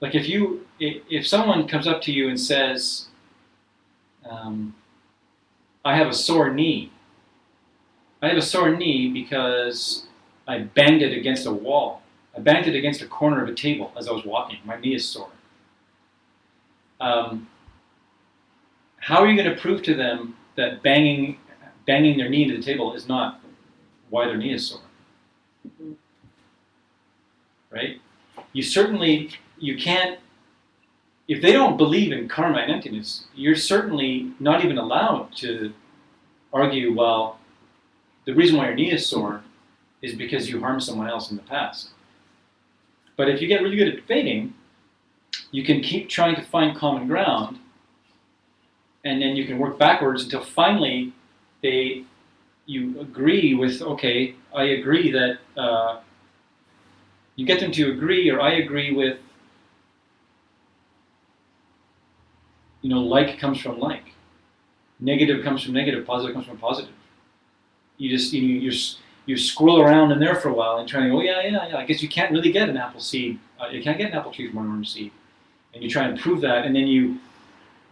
like if someone comes up to you and says, I have a sore knee. I have a sore knee because I banged it against a wall. I banged it against a corner of a table as I was walking. My knee is sore. How are you going to prove to them that banging their knee into the table is not why their knee is sore? Right? You can't, if they don't believe in karma and emptiness, you're certainly not even allowed to argue, well, the reason why your knee is sore is because you harmed someone else in the past. But if you get really good at debating, you can keep trying to find common ground, and then you can work backwards until finally you agree with, okay, I agree that, you get them to agree, or I agree with, like comes from like. Negative comes from negative, positive comes from positive. You just, you scroll around in there for a while and try to go, yeah, I guess you can't really get an apple seed. You can't get an apple tree from an orange seed. And you try and prove that, and then you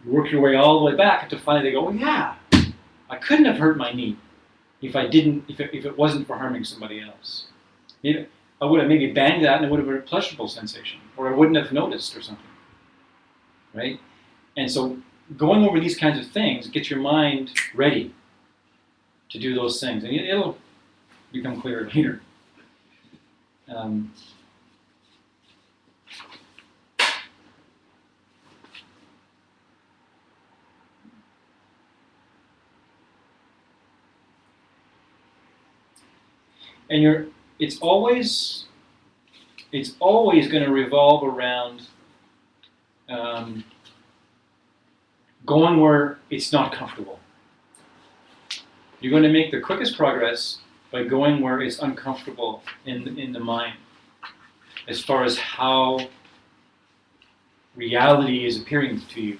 work your way all the way back until finally they go, oh yeah, I couldn't have hurt my knee if it wasn't for harming somebody else. I would have maybe banged that and it would have been a pleasurable sensation, or I wouldn't have noticed or something, right? And so going over these kinds of things gets your mind ready to do those things, and it'll become clearer later. and it's always going to revolve around going where it's not comfortable. You're going to make the quickest progress by going where it's uncomfortable in the mind, as far as how reality is appearing to you.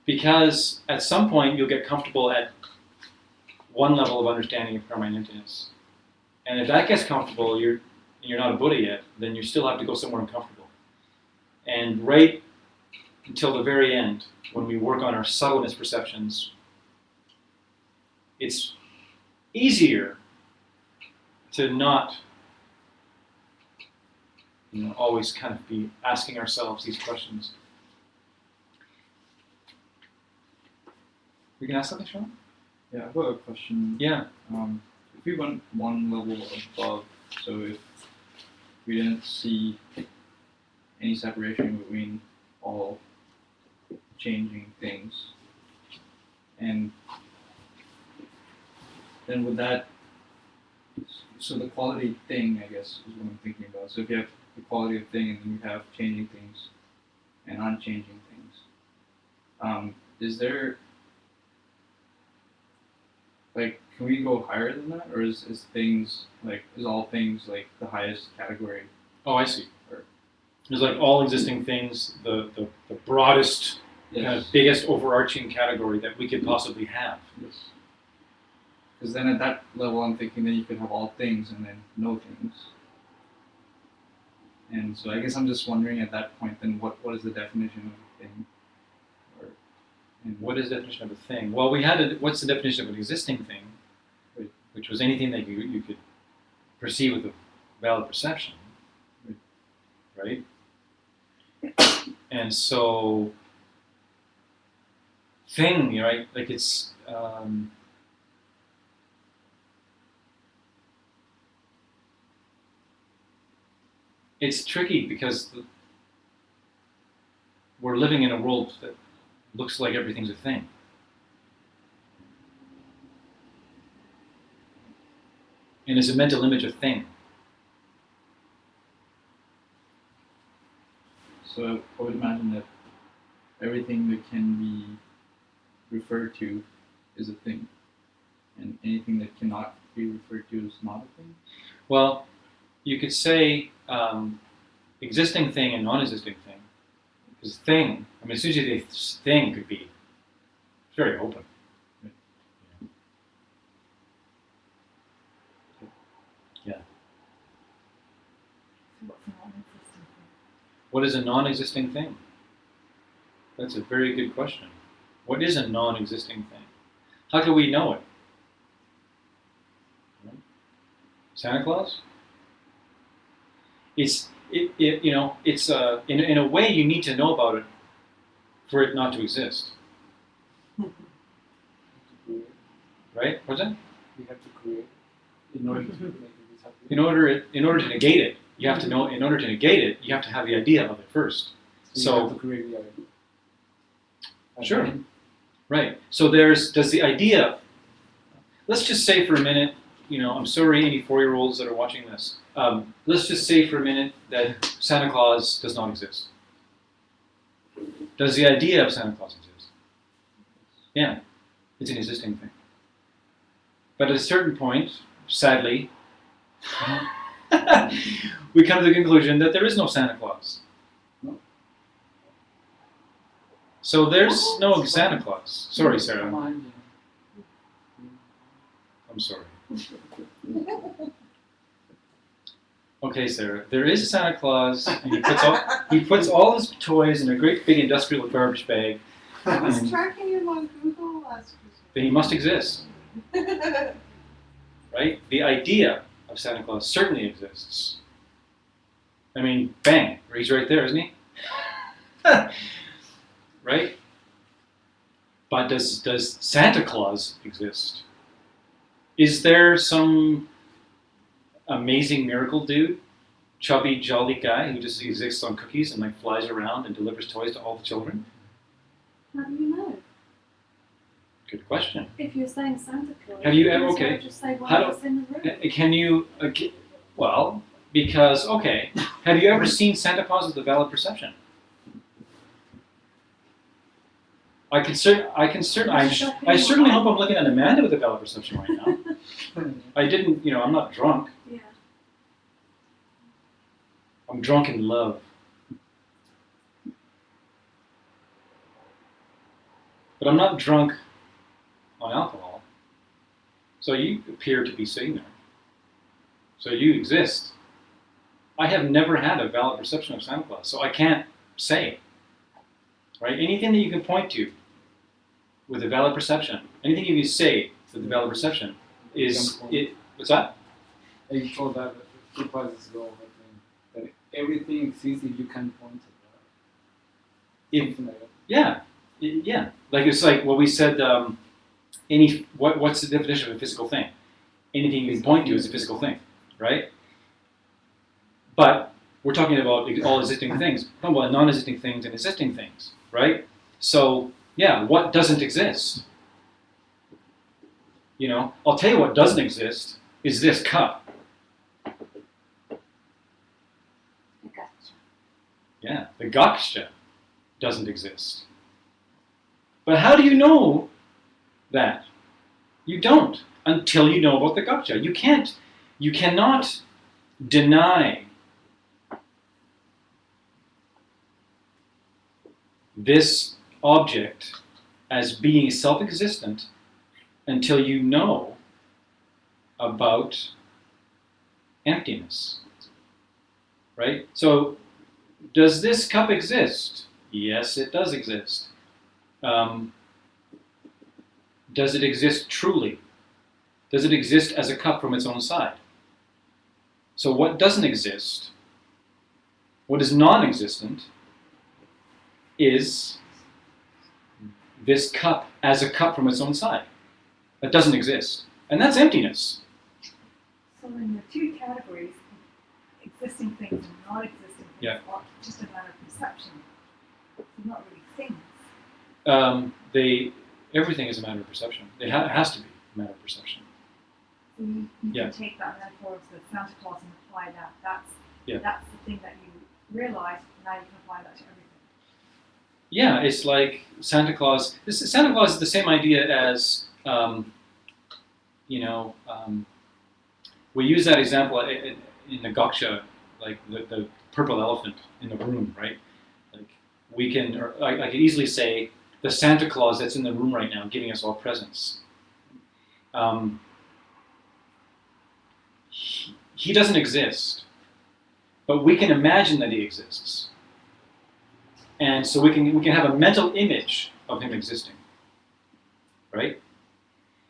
Because at some point you'll get comfortable at one level of understanding of permanentness. And if that gets comfortable, you're not a Buddha yet, then you still have to go somewhere uncomfortable. And right until the very end, when we work on our subtle misperceptions, it's easier to not always kind of be asking ourselves these questions. You can ask something, Sean? Yeah, I've got a question. Yeah. If we went one level above, so if we didn't see any separation between all changing things, and then would that, so the quality thing, I guess, is what I'm thinking about. So if you have the quality of thing and then you have changing things and unchanging things, is there, like, can we go higher than that, or is things like, is all things like the highest category? Oh, I see. There's like all existing things, the broadest, kind of biggest overarching category that we could possibly have. Yes. Because then at that level, I'm thinking then you could have all things and then no things. And so I guess I'm just wondering at that point, then what is the definition of a thing? And What is the definition of a thing? Well, we had what's the definition of an existing thing, which was anything that you could perceive with a valid perception, right? And so, thing, right? Like it's tricky because we're living in a world that looks like everything's a thing. And it's a mental image of thing. so I would imagine that everything that can be referred to is a thing, and anything that cannot be referred to is not a thing. Well, you could say existing thing and non-existing thing. Because thing, I mean, as soon as you say thing could be very open. Yeah. What is a non-existing thing? That's a very good question. What is a non-existing thing? How can we know it? Santa Claus? It's in a way you need to know about it for it not to exist, right? What's that? We have to create in order to make it happen. In order to negate it, you have to know. In order to negate it, you have to have the idea of it first. So you have to create the idea. Sure. Right. So does the idea. Let's just say for a minute. I'm sorry, any 4-year-olds that are watching this. Let's just say for a minute that Santa Claus does not exist. Does the idea of Santa Claus exist? Yeah, it's an existing thing. But at a certain point, sadly, we come to the conclusion that there is no Santa Claus. So there's no Santa Claus. Sorry, Sarah. I'm sorry. Okay, Sarah. There is a Santa Claus, and he puts all his toys in a great big industrial garbage bag. I was tracking him on Google last Then he must exist, Christmas. right? The idea of Santa Claus certainly exists. I mean, bang, he's right there, isn't he? Right? But does Santa Claus exist? Is there some amazing miracle dude, chubby, jolly guy who just exists on cookies and like flies around and delivers toys to all the children? How do you know? Good question. If you're saying Santa Claus, Have you ever- might as well okay. just say one How do- that's in the room. Can you? Well, because okay. Have you ever seen Santa Claus with a valid perception? I certainly hope I'm looking at Amanda with a valid perception right now. I didn't, I'm not drunk. Yeah. I'm drunk in love. But I'm not drunk on alcohol. So you appear to be sitting there. So you exist. I have never had a valid perception of Santa Claus, so I can't say. Right? Anything that you can point to with a valid perception, anything you can say with a valid perception is it. What's that? I told that a few classes ago, I think, that everything exists if you can point to that. If- Something like that. Yeah. Like it's like what we said. What's the definition of a physical thing? Anything you can point to is a physical thing, right? But we're talking about all existing things. We're talking about non-existing things and existing things, right? So yeah, what doesn't exist? I'll tell you what doesn't exist is this cup. Gotcha. Yeah, the gotcha doesn't exist. But how do you know that? You don't until you know about the gotcha. You cannot deny this object as being self-existent until you know about emptiness. Right? So, does this cup exist? Yes, it does exist. Does it exist truly? Does it exist as a cup from its own side? So what doesn't exist, what is non-existent, is this cup as a cup from its own side. That doesn't exist. And that's emptiness. So in the two categories, existing things and non-existing things Yeah. are just a matter of perception. They're not really things. Everything is a matter of perception. It has to be a matter of perception. So you Yeah. can take that metaphor of the Santa Claus and apply that. That's Yeah. that's the thing that you realize. Now you can apply that to everything. Yeah, it's like Santa Claus. Santa Claus is the same idea as, we use that example in the gotcha, like the purple elephant in the room, right? Like we can, or I could easily say, the Santa Claus that's in the room right now, giving us all presents. He doesn't exist, but we can imagine that he exists. And so we can have a mental image of him existing, right?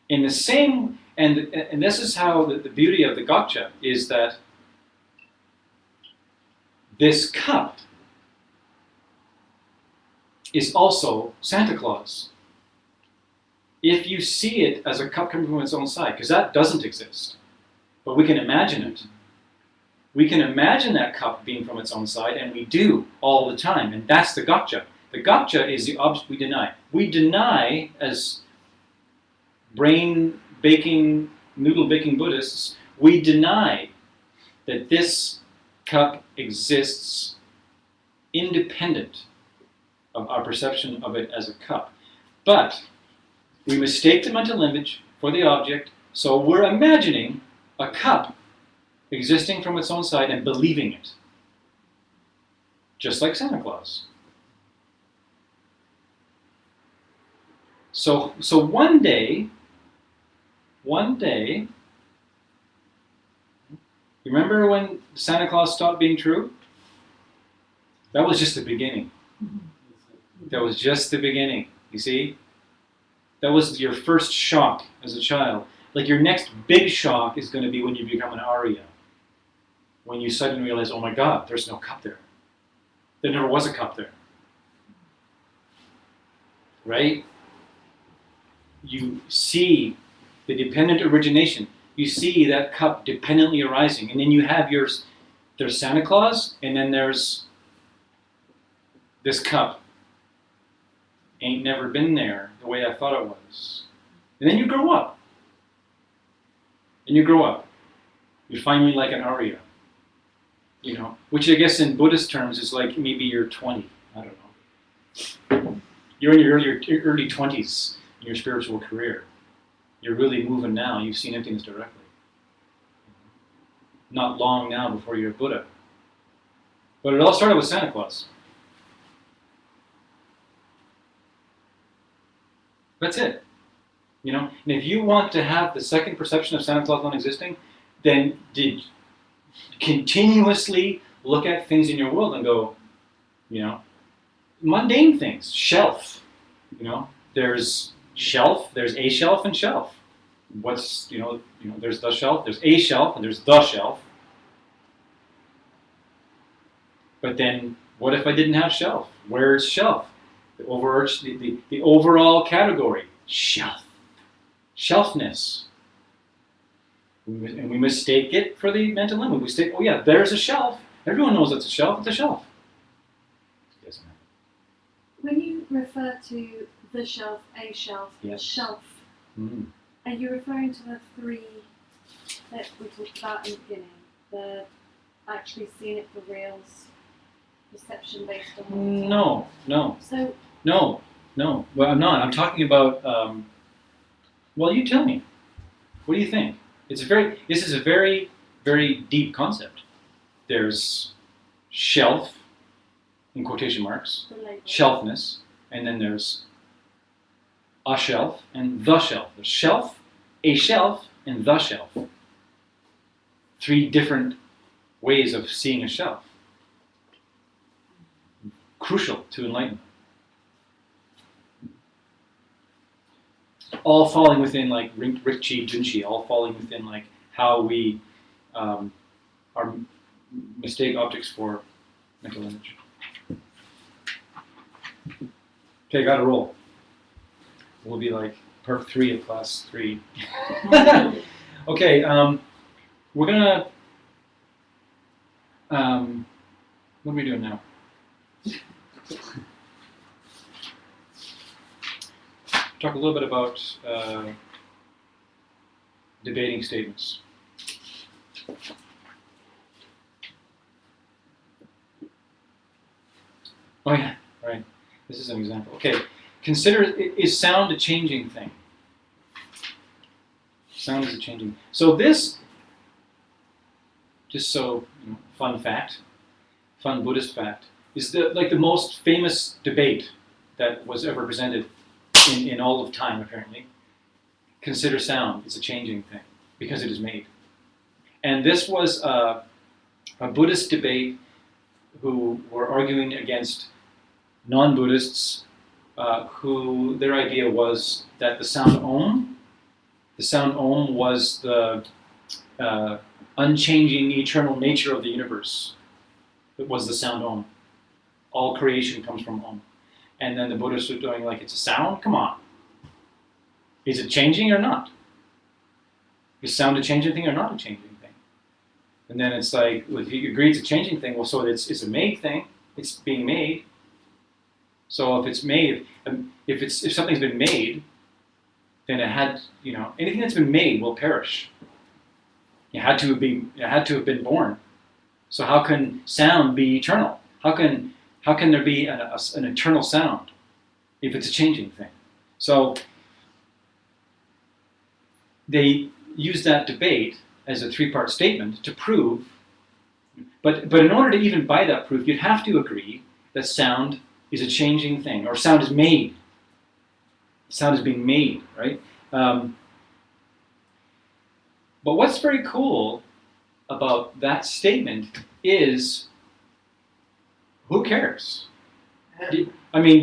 In the same, and this is how the beauty of the gotcha is that this cup is also Santa Claus. If you see it as a cup coming from its own side, because that doesn't exist, but we can imagine it. We can imagine that cup being from its own side, and we do all the time, and that's the gotcha. The gotcha is the object we deny. We deny, as brain-baking, noodle-baking Buddhists, we deny that this cup exists independent of our perception of it as a cup. But we mistake the mental image for the object, so we're imagining a cup existing from its own side and believing it. Just like Santa Claus. So one day, remember when Santa Claus stopped being true? That was just the beginning. That was just the beginning, you see? That was your first shock as a child. Like your next big shock is going to be when you become an Arya. When you suddenly realize, oh my God, there's no cup there. There never was a cup there. Right? You see the dependent origination. You see that cup dependently arising. And then you have there's Santa Claus, and then there's this cup. ain't never been there the way I thought it was. And then you grow up. And you grow up. You're finally like an Arya. You know, which I guess in Buddhist terms is like maybe you're 20. I don't know. You're in your early 20s in your spiritual career. You're really moving now. You've seen emptiness directly. Not long now before you're a Buddha. But it all started with Santa Claus. That's it. You know, and if you want to have the second perception of Santa Claus non-existing, then continuously look at things in your world and go, you know, mundane things. Shelf. You know, there's shelf, there's a shelf and shelf. What's, there's the shelf, there's a shelf, and there's the shelf. But then, what if I didn't have shelf? Where's shelf? The overall category, shelf. Shelfness. And we mistake it for the mental limit. We say, oh yeah, there's a shelf. Everyone knows it's a shelf. It's a shelf. Yes, ma'am. When you refer to the shelf, a shelf, Yes. shelf, Mm. are you referring to the three that we talked about in the beginning? The actually seeing it for reals, perception based on No. So No. Well, I'm not. I'm talking about. Well, you tell me. What do you think? This is a very, very deep concept. There's shelf, in quotation marks, the label. shelfness, and then there's a shelf and the shelf. There's shelf, a shelf, and the shelf. Three different ways of seeing a shelf. Crucial to enlightenment. All falling within like Ricci, Junshi, all falling within like how we are mistake objects for mental image. Okay, got to roll. We'll be like part 3 of class 3. Okay, we're gonna. What are we doing now? Talk a little bit about debating statements. Oh yeah, right. This is an example. Okay, consider, is sound a changing thing? Sound is a changing. So this, just so fun fact, fun Buddhist fact, is the most famous debate that was ever presented in all of time, apparently. Consider sound is a changing thing because it is made. And this was a Buddhist debate who were arguing against non-Buddhists who their idea was that the sound Om was the unchanging eternal nature of the universe. It was the sound Om. All creation comes from Om. And then the Buddhists were doing like, it's a sound? Come on. Is it changing or not? Is sound a changing thing or not a changing thing? And then it's like, well, if you agree it's a changing thing, well, so it's a made thing. It's being made. So if it's made, if something's been made, then it had, anything that's been made will perish. It had to have been born. So how can sound be eternal? How can there be an eternal sound if it's a changing thing? So they use that debate as a 3-part statement to prove, but in order to even buy that proof, you'd have to agree that sound is a changing thing, or sound is made. Sound is being made, right? But what's very cool about that statement is, who cares? Do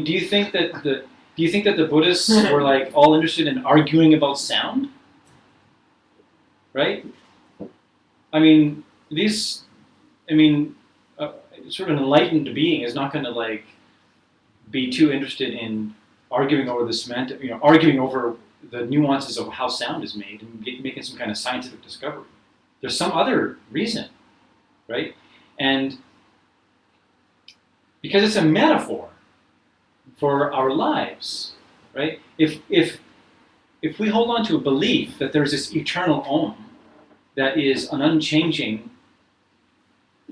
you think that the Buddhists were like all interested in arguing about sound? Right? Sort of an enlightened being is not going to like be too interested in arguing over the semantic, arguing over the nuances of how sound is made and making some kind of scientific discovery. There's some other reason, right? And because it's a metaphor, for our lives, right? If we hold on to a belief that there's this eternal Om that is an unchanging,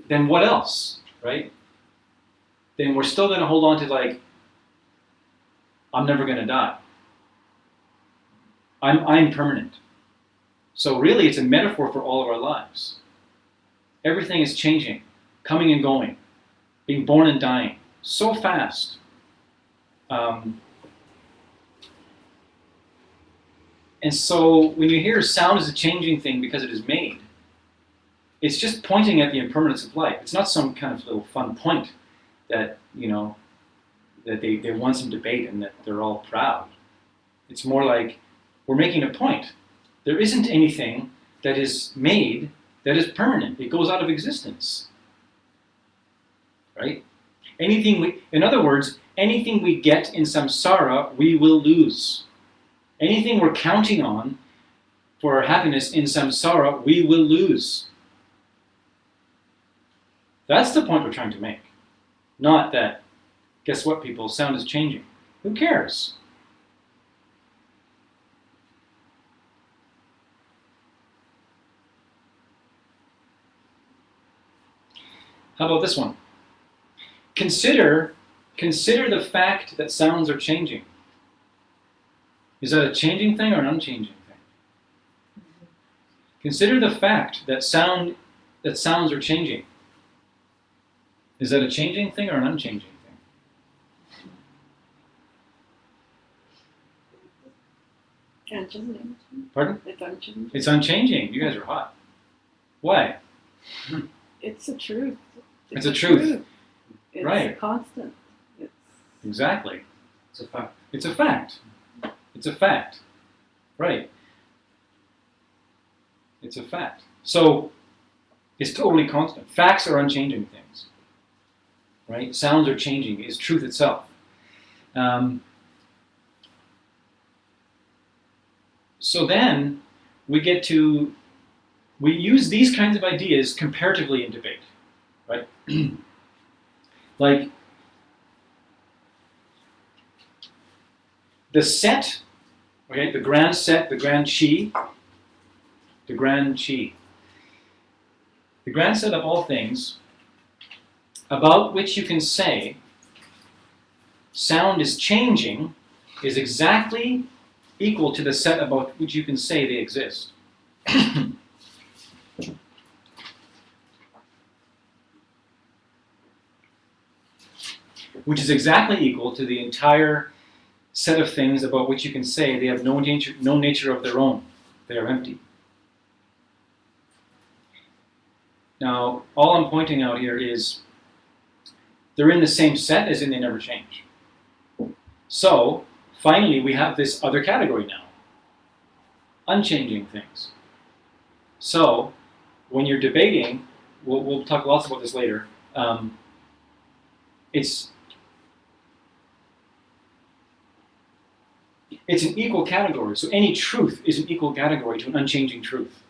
then what else, right? Then we're still going to hold on to like, I'm never going to die. I'm permanent. So really it's a metaphor for all of our lives. Everything is changing, coming and going, being born and dying, so fast. And so when you hear sound is a changing thing because it is made, it's just pointing at the impermanence of life. It's not some kind of little fun point that, that they want some debate and that they're all proud. It's more like we're making a point. There isn't anything that is made that is permanent. It goes out of existence. Right? In other words, anything we get in samsara, we will lose. Anything we're counting on for our happiness in samsara, we will lose. That's the point we're trying to make. Not that, guess what, people, sound is changing. Who cares? How about this one? Consider the fact that sounds are changing. Is that a changing thing or an unchanging thing? Consider the fact that sounds are changing. Is that a changing thing or an unchanging thing? Unchanging. Pardon? It's unchanging. It's unchanging. You guys are hot. Why? It's a truth. It's a truth. It's Right. a constant. It's Exactly. It's a fact. It's a fact. It's a fact. Right. It's a fact. So it's totally constant. Facts are unchanging things. Right? Sounds are changing. Is truth itself. So then we use these kinds of ideas comparatively in debate. Right? Like the set, okay, the grand set, the grand chi, the grand set of all things about which you can say sound is changing is exactly equal to the set about which you can say they exist. Which is exactly equal to the entire set of things about which you can say they have no nature of their own. They are empty. Now, all I'm pointing out here is they're in the same set as in they never change. So, finally, we have this other category now. Unchanging things. So, when you're debating, we'll talk lots about this later, it's an equal category. So any truth is an equal category to an unchanging truth.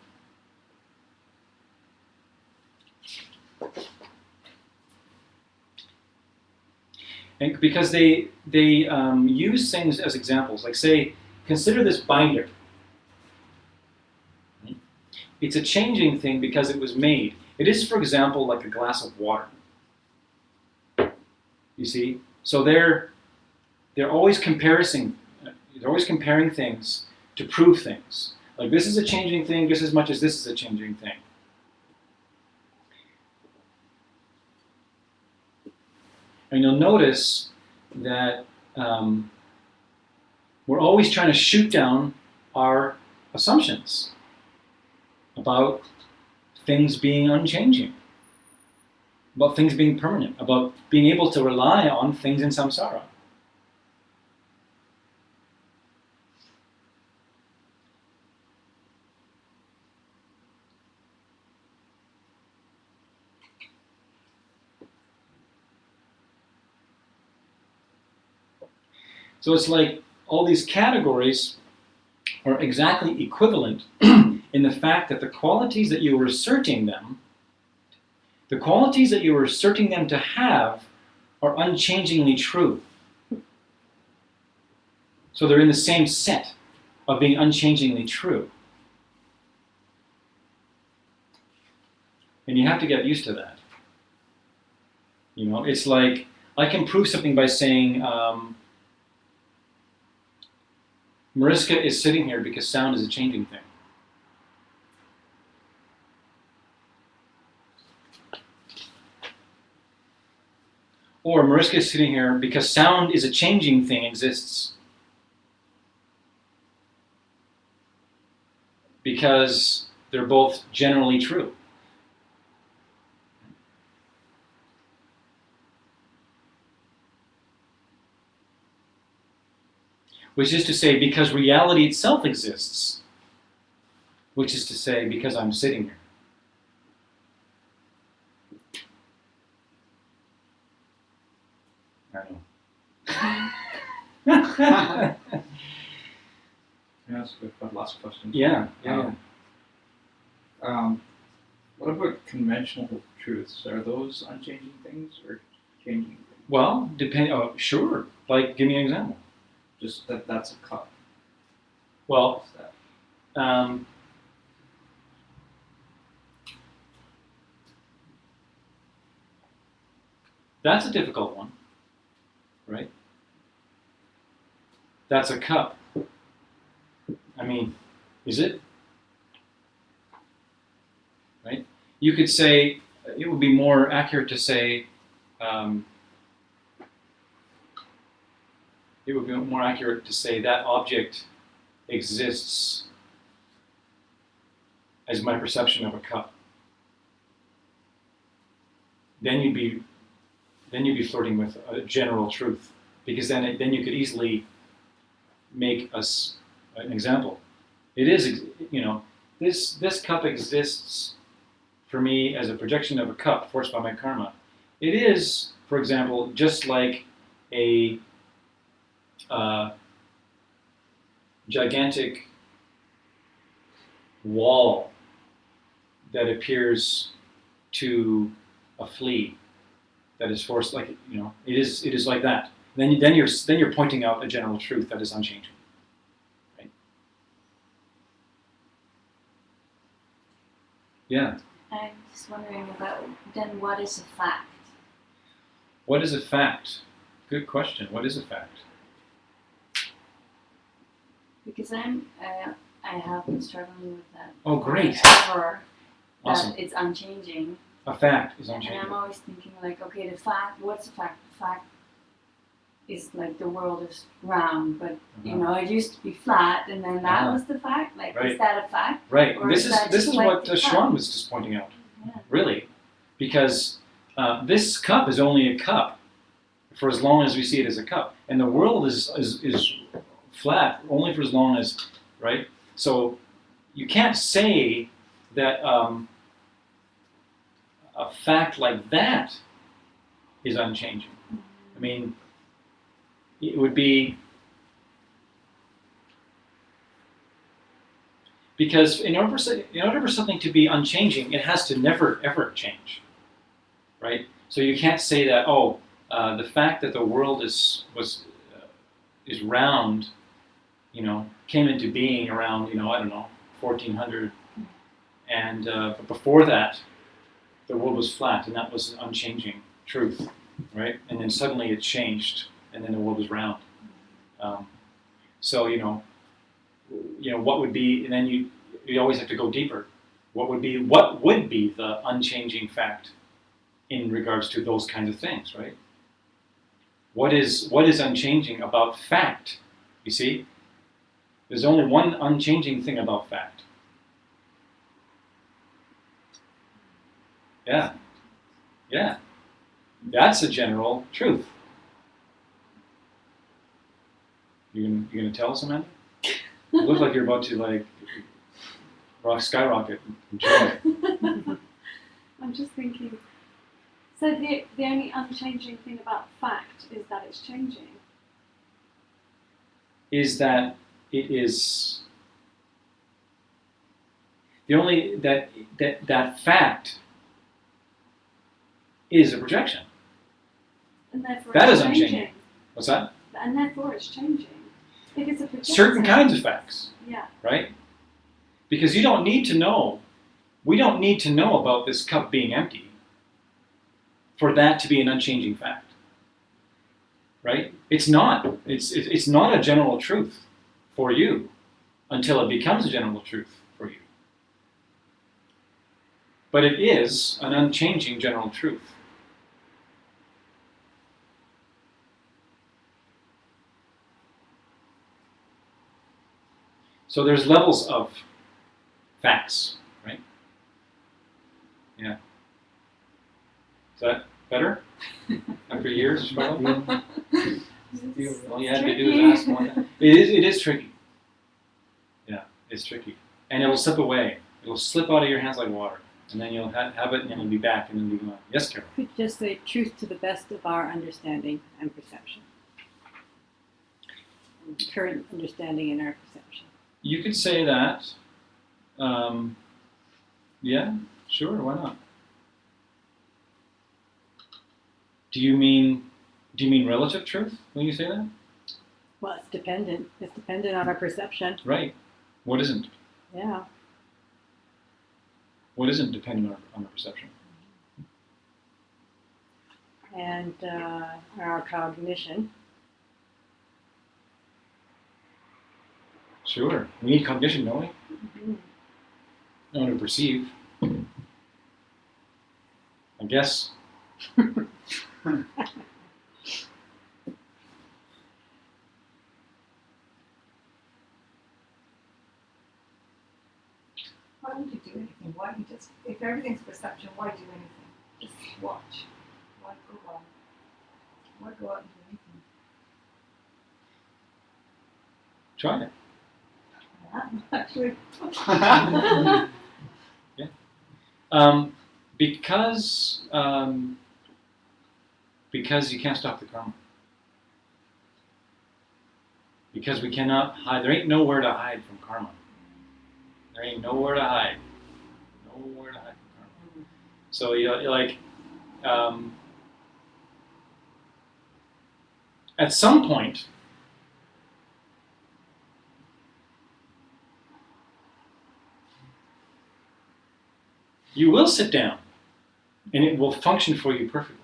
And because they use things as examples, like say, consider this binder. It's a changing thing because it was made. It is, for example, like a glass of water. You see? So they're always comparing things to prove things. Like this is a changing thing just as much as this is a changing thing. And you'll notice that we're always trying to shoot down our assumptions about things being unchanging, about things being permanent, about being able to rely on things in samsara. So it's like all these categories are exactly equivalent in the fact that the qualities that you were asserting them to have are unchangingly true. So they're in the same set of being unchangingly true. And you have to get used to that. You know, it's like, I can prove something by saying, Mariska is sitting here because sound is a changing thing. Or Mariska is sitting here because sound is a changing thing exists. Because they're both generally true. Which is to say, because reality itself exists. Which is to say, because I'm sitting here. I know. Can I ask a last question? Yeah. What about conventional truths? Are those unchanging things or changing things? Well, oh, sure. Like, give me an example. Just that's a cup. Well, What's that? That's a difficult one, right? That's a cup. I mean, is it? Right? You could say, it would be more accurate to say, that object exists as my perception of a cup. Then you'd be flirting with a general truth, because then you could easily make us an example. It is, you know, this cup exists for me as a projection of a cup forced by my karma. It is, for example, just like a gigantic wall that appears to a flea that is forced, like, you know, it is like that. Then you're pointing out a general truth that is unchanging, right? Yeah. I'm just wondering about then what is a fact? What is a fact? Good question. What is a fact? Because I have been struggling with that. Oh, great. Forever, Awesome. that it's unchanging. A fact is And unchanging. I'm always thinking like, okay, the fact, what's the fact? The fact is like the world is round, but you know, it used to be flat, and then that Uh-huh. was the fact. Like, Right. is that a fact? Right. Or This is is that this just is like what the cup? Schwann was just pointing out. Yeah. Really, because this cup is only a cup for as long as we see it as a cup, and the world is flat only for as long as, right? So you can't say that a fact like that is unchanging. I mean, it would be, because in order for something to be unchanging, it has to never ever change, right? So you can't say that, the fact that the world is round, you know, came into being around, you know, I don't know, 1400, and but before that, the world was flat, and that was an unchanging truth, right? And then suddenly it changed, and then the world was round. So you know, what would be, and then you always have to go deeper. What would be the unchanging fact in regards to those kinds of things, right? What is unchanging about fact? You see, there's only one unchanging thing about fact. Yeah, that's a general truth. You gonna tell us, Amanda? You look like you're about to like skyrocket in joy. I'm just thinking. So the only unchanging thing about fact is that it's changing. Is that it is the only that fact is a projection. And therefore That it's is changing. unchanging. What's that? And therefore it's changing. If it's a projection, certain kinds of facts, Yeah. right? Because you don't need to know, we don't need to know about this cup being empty for that to be an unchanging fact, right? It's not a general truth for you until it becomes a general truth for you. But it is an unchanging general truth. So there's levels of facts, right? Yeah. Is that better? After years, probably? All you had to do is ask one. It is tricky. Yeah, it's tricky. And it will slip away. It will slip out of your hands like water. And then you'll have it and then you'll be back and then you'll be gone. Yes, Carol? Could just say truth to the best of our understanding and perception. Current understanding and our perception. You could say that. Yeah, sure, why not? Do you mean relative truth when you say that? Well, it's dependent. It's dependent on our perception. Right. What isn't? Yeah. What isn't dependent on our perception? And our cognition. Sure. We need cognition, don't we? Mm-hmm. In order to perceive. I guess. Why would you do anything? Why you just, if everything's perception, why do anything? Just watch. Why go on? Why go out and do anything? Try it. Actually, Because you can't stop the karma. Because we cannot hide. There ain't nowhere to hide from karma. There ain't nowhere to hide. Nowhere to hide from karma. So you're like, at some point, you will sit down and it will function for you perfectly.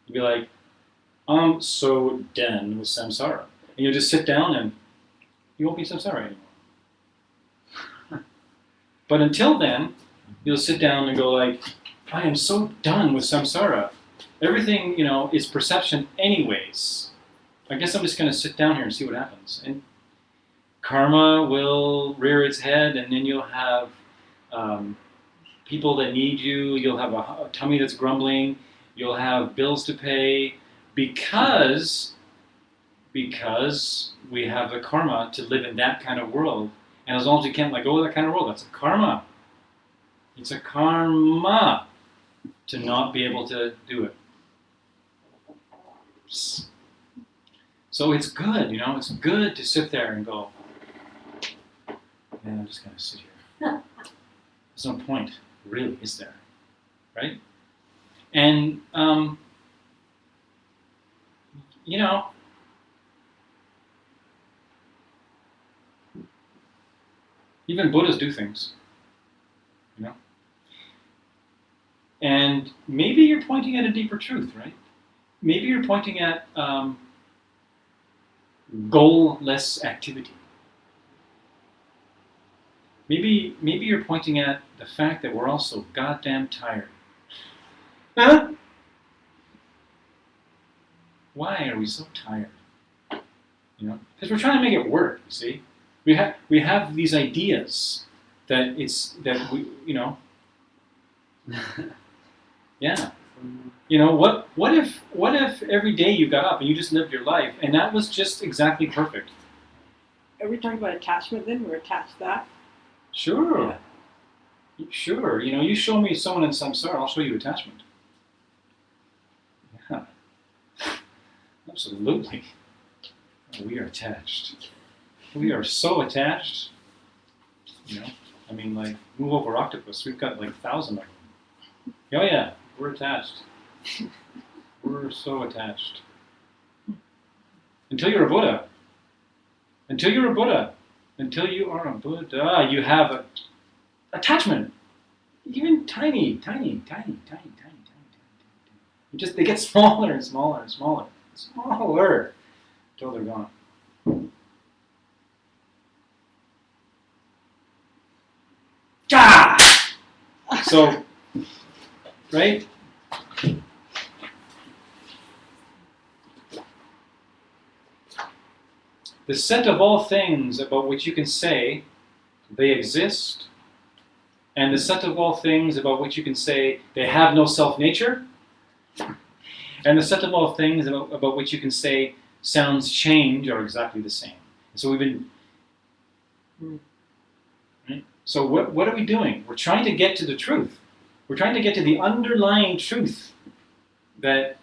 You'll be like, I'm so done with samsara. And you'll just sit down and you won't be samsara anymore. But until then, you'll sit down and go like, I am so done with samsara. Everything, is perception anyways. I guess I'm just going to sit down here and see what happens. And karma will rear its head, and then you'll have people that need you. You'll have a tummy that's grumbling. You'll have bills to pay because we have the karma to live in that kind of world. And as long as we can't let go of that kind of world, that's a karma. It's a karma to not be able to do it. So it's good, it's good to sit there and go, man, I'm just going to sit here. There's no point, really, is there? Right? And, even Buddhas do things, And maybe you're pointing at a deeper truth, right? Maybe you're pointing at goal-less activity. Maybe you're pointing at the fact that we're all so goddamn tired. Huh? Why are we so tired? Because we're trying to make it work. You see, we have these ideas that yeah. What if every day you got up and you just lived your life and that was just exactly perfect? Are we talking about attachment then? We're attached to that? Sure. Yeah. Sure. You show me someone in samsara, I'll show you attachment. Yeah. Absolutely. We are attached. We are so attached. Move over octopus. We've got 1,000 of them. Oh yeah, we're attached. We're so attached. Until you're a Buddha, Until you're a Buddha, until you are a Buddha, you have a attachment. Even tiny. They get smaller and smaller and smaller. Smaller. Until they're gone. Ah! So, right? The set of all things about which you can say they exist, and the set of all things about which you can say they have no self-nature, and the set of all things about which you can say sounds change are exactly the same. So we've been... Right? So what are we doing? We're trying to get to the truth. We're trying to get to the underlying truth that,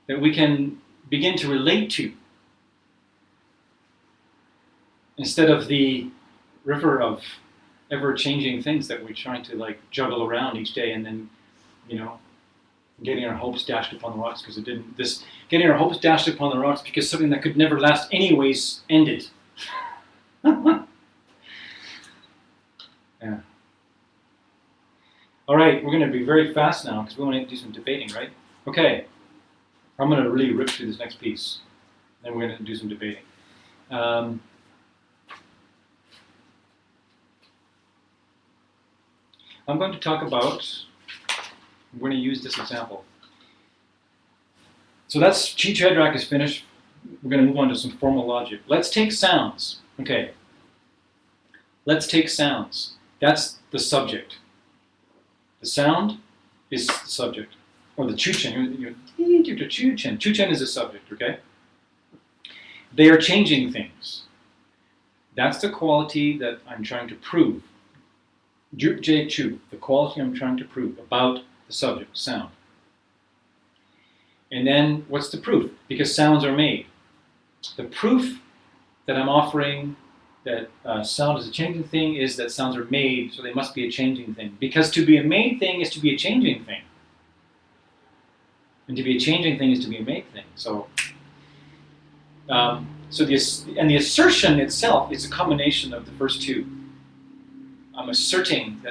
that we can begin to relate to, instead of the river of ever-changing things that we're trying to juggle around each day, and then getting our hopes dashed upon the rocks because it didn't. Getting our hopes dashed upon the rocks because something that could never last anyways ended. Yeah. All right, we're going to be very fast now because we want to do some debating, right? Okay. I'm going to really rip through this next piece. Then we're going to do some debating. I'm going to talk about, I'm going to use this example. So that's Chi Chedrak is finished. We're going to move on to some formal logic. Let's take sounds. Okay. Let's take sounds. That's the subject. The sound is the subject. Or the chuchen. Chuchen is the subject, okay? They are changing things. That's the quality that I'm trying to prove. Chu, the quality I'm trying to prove about the subject, sound. And then, what's the proof? Because sounds are made. The proof that I'm offering that sound is a changing thing is that sounds are made, so they must be a changing thing. Because to be a made thing is to be a changing thing. And to be a changing thing is to be a made thing. So the assertion itself is a combination of the first two. I'm asserting that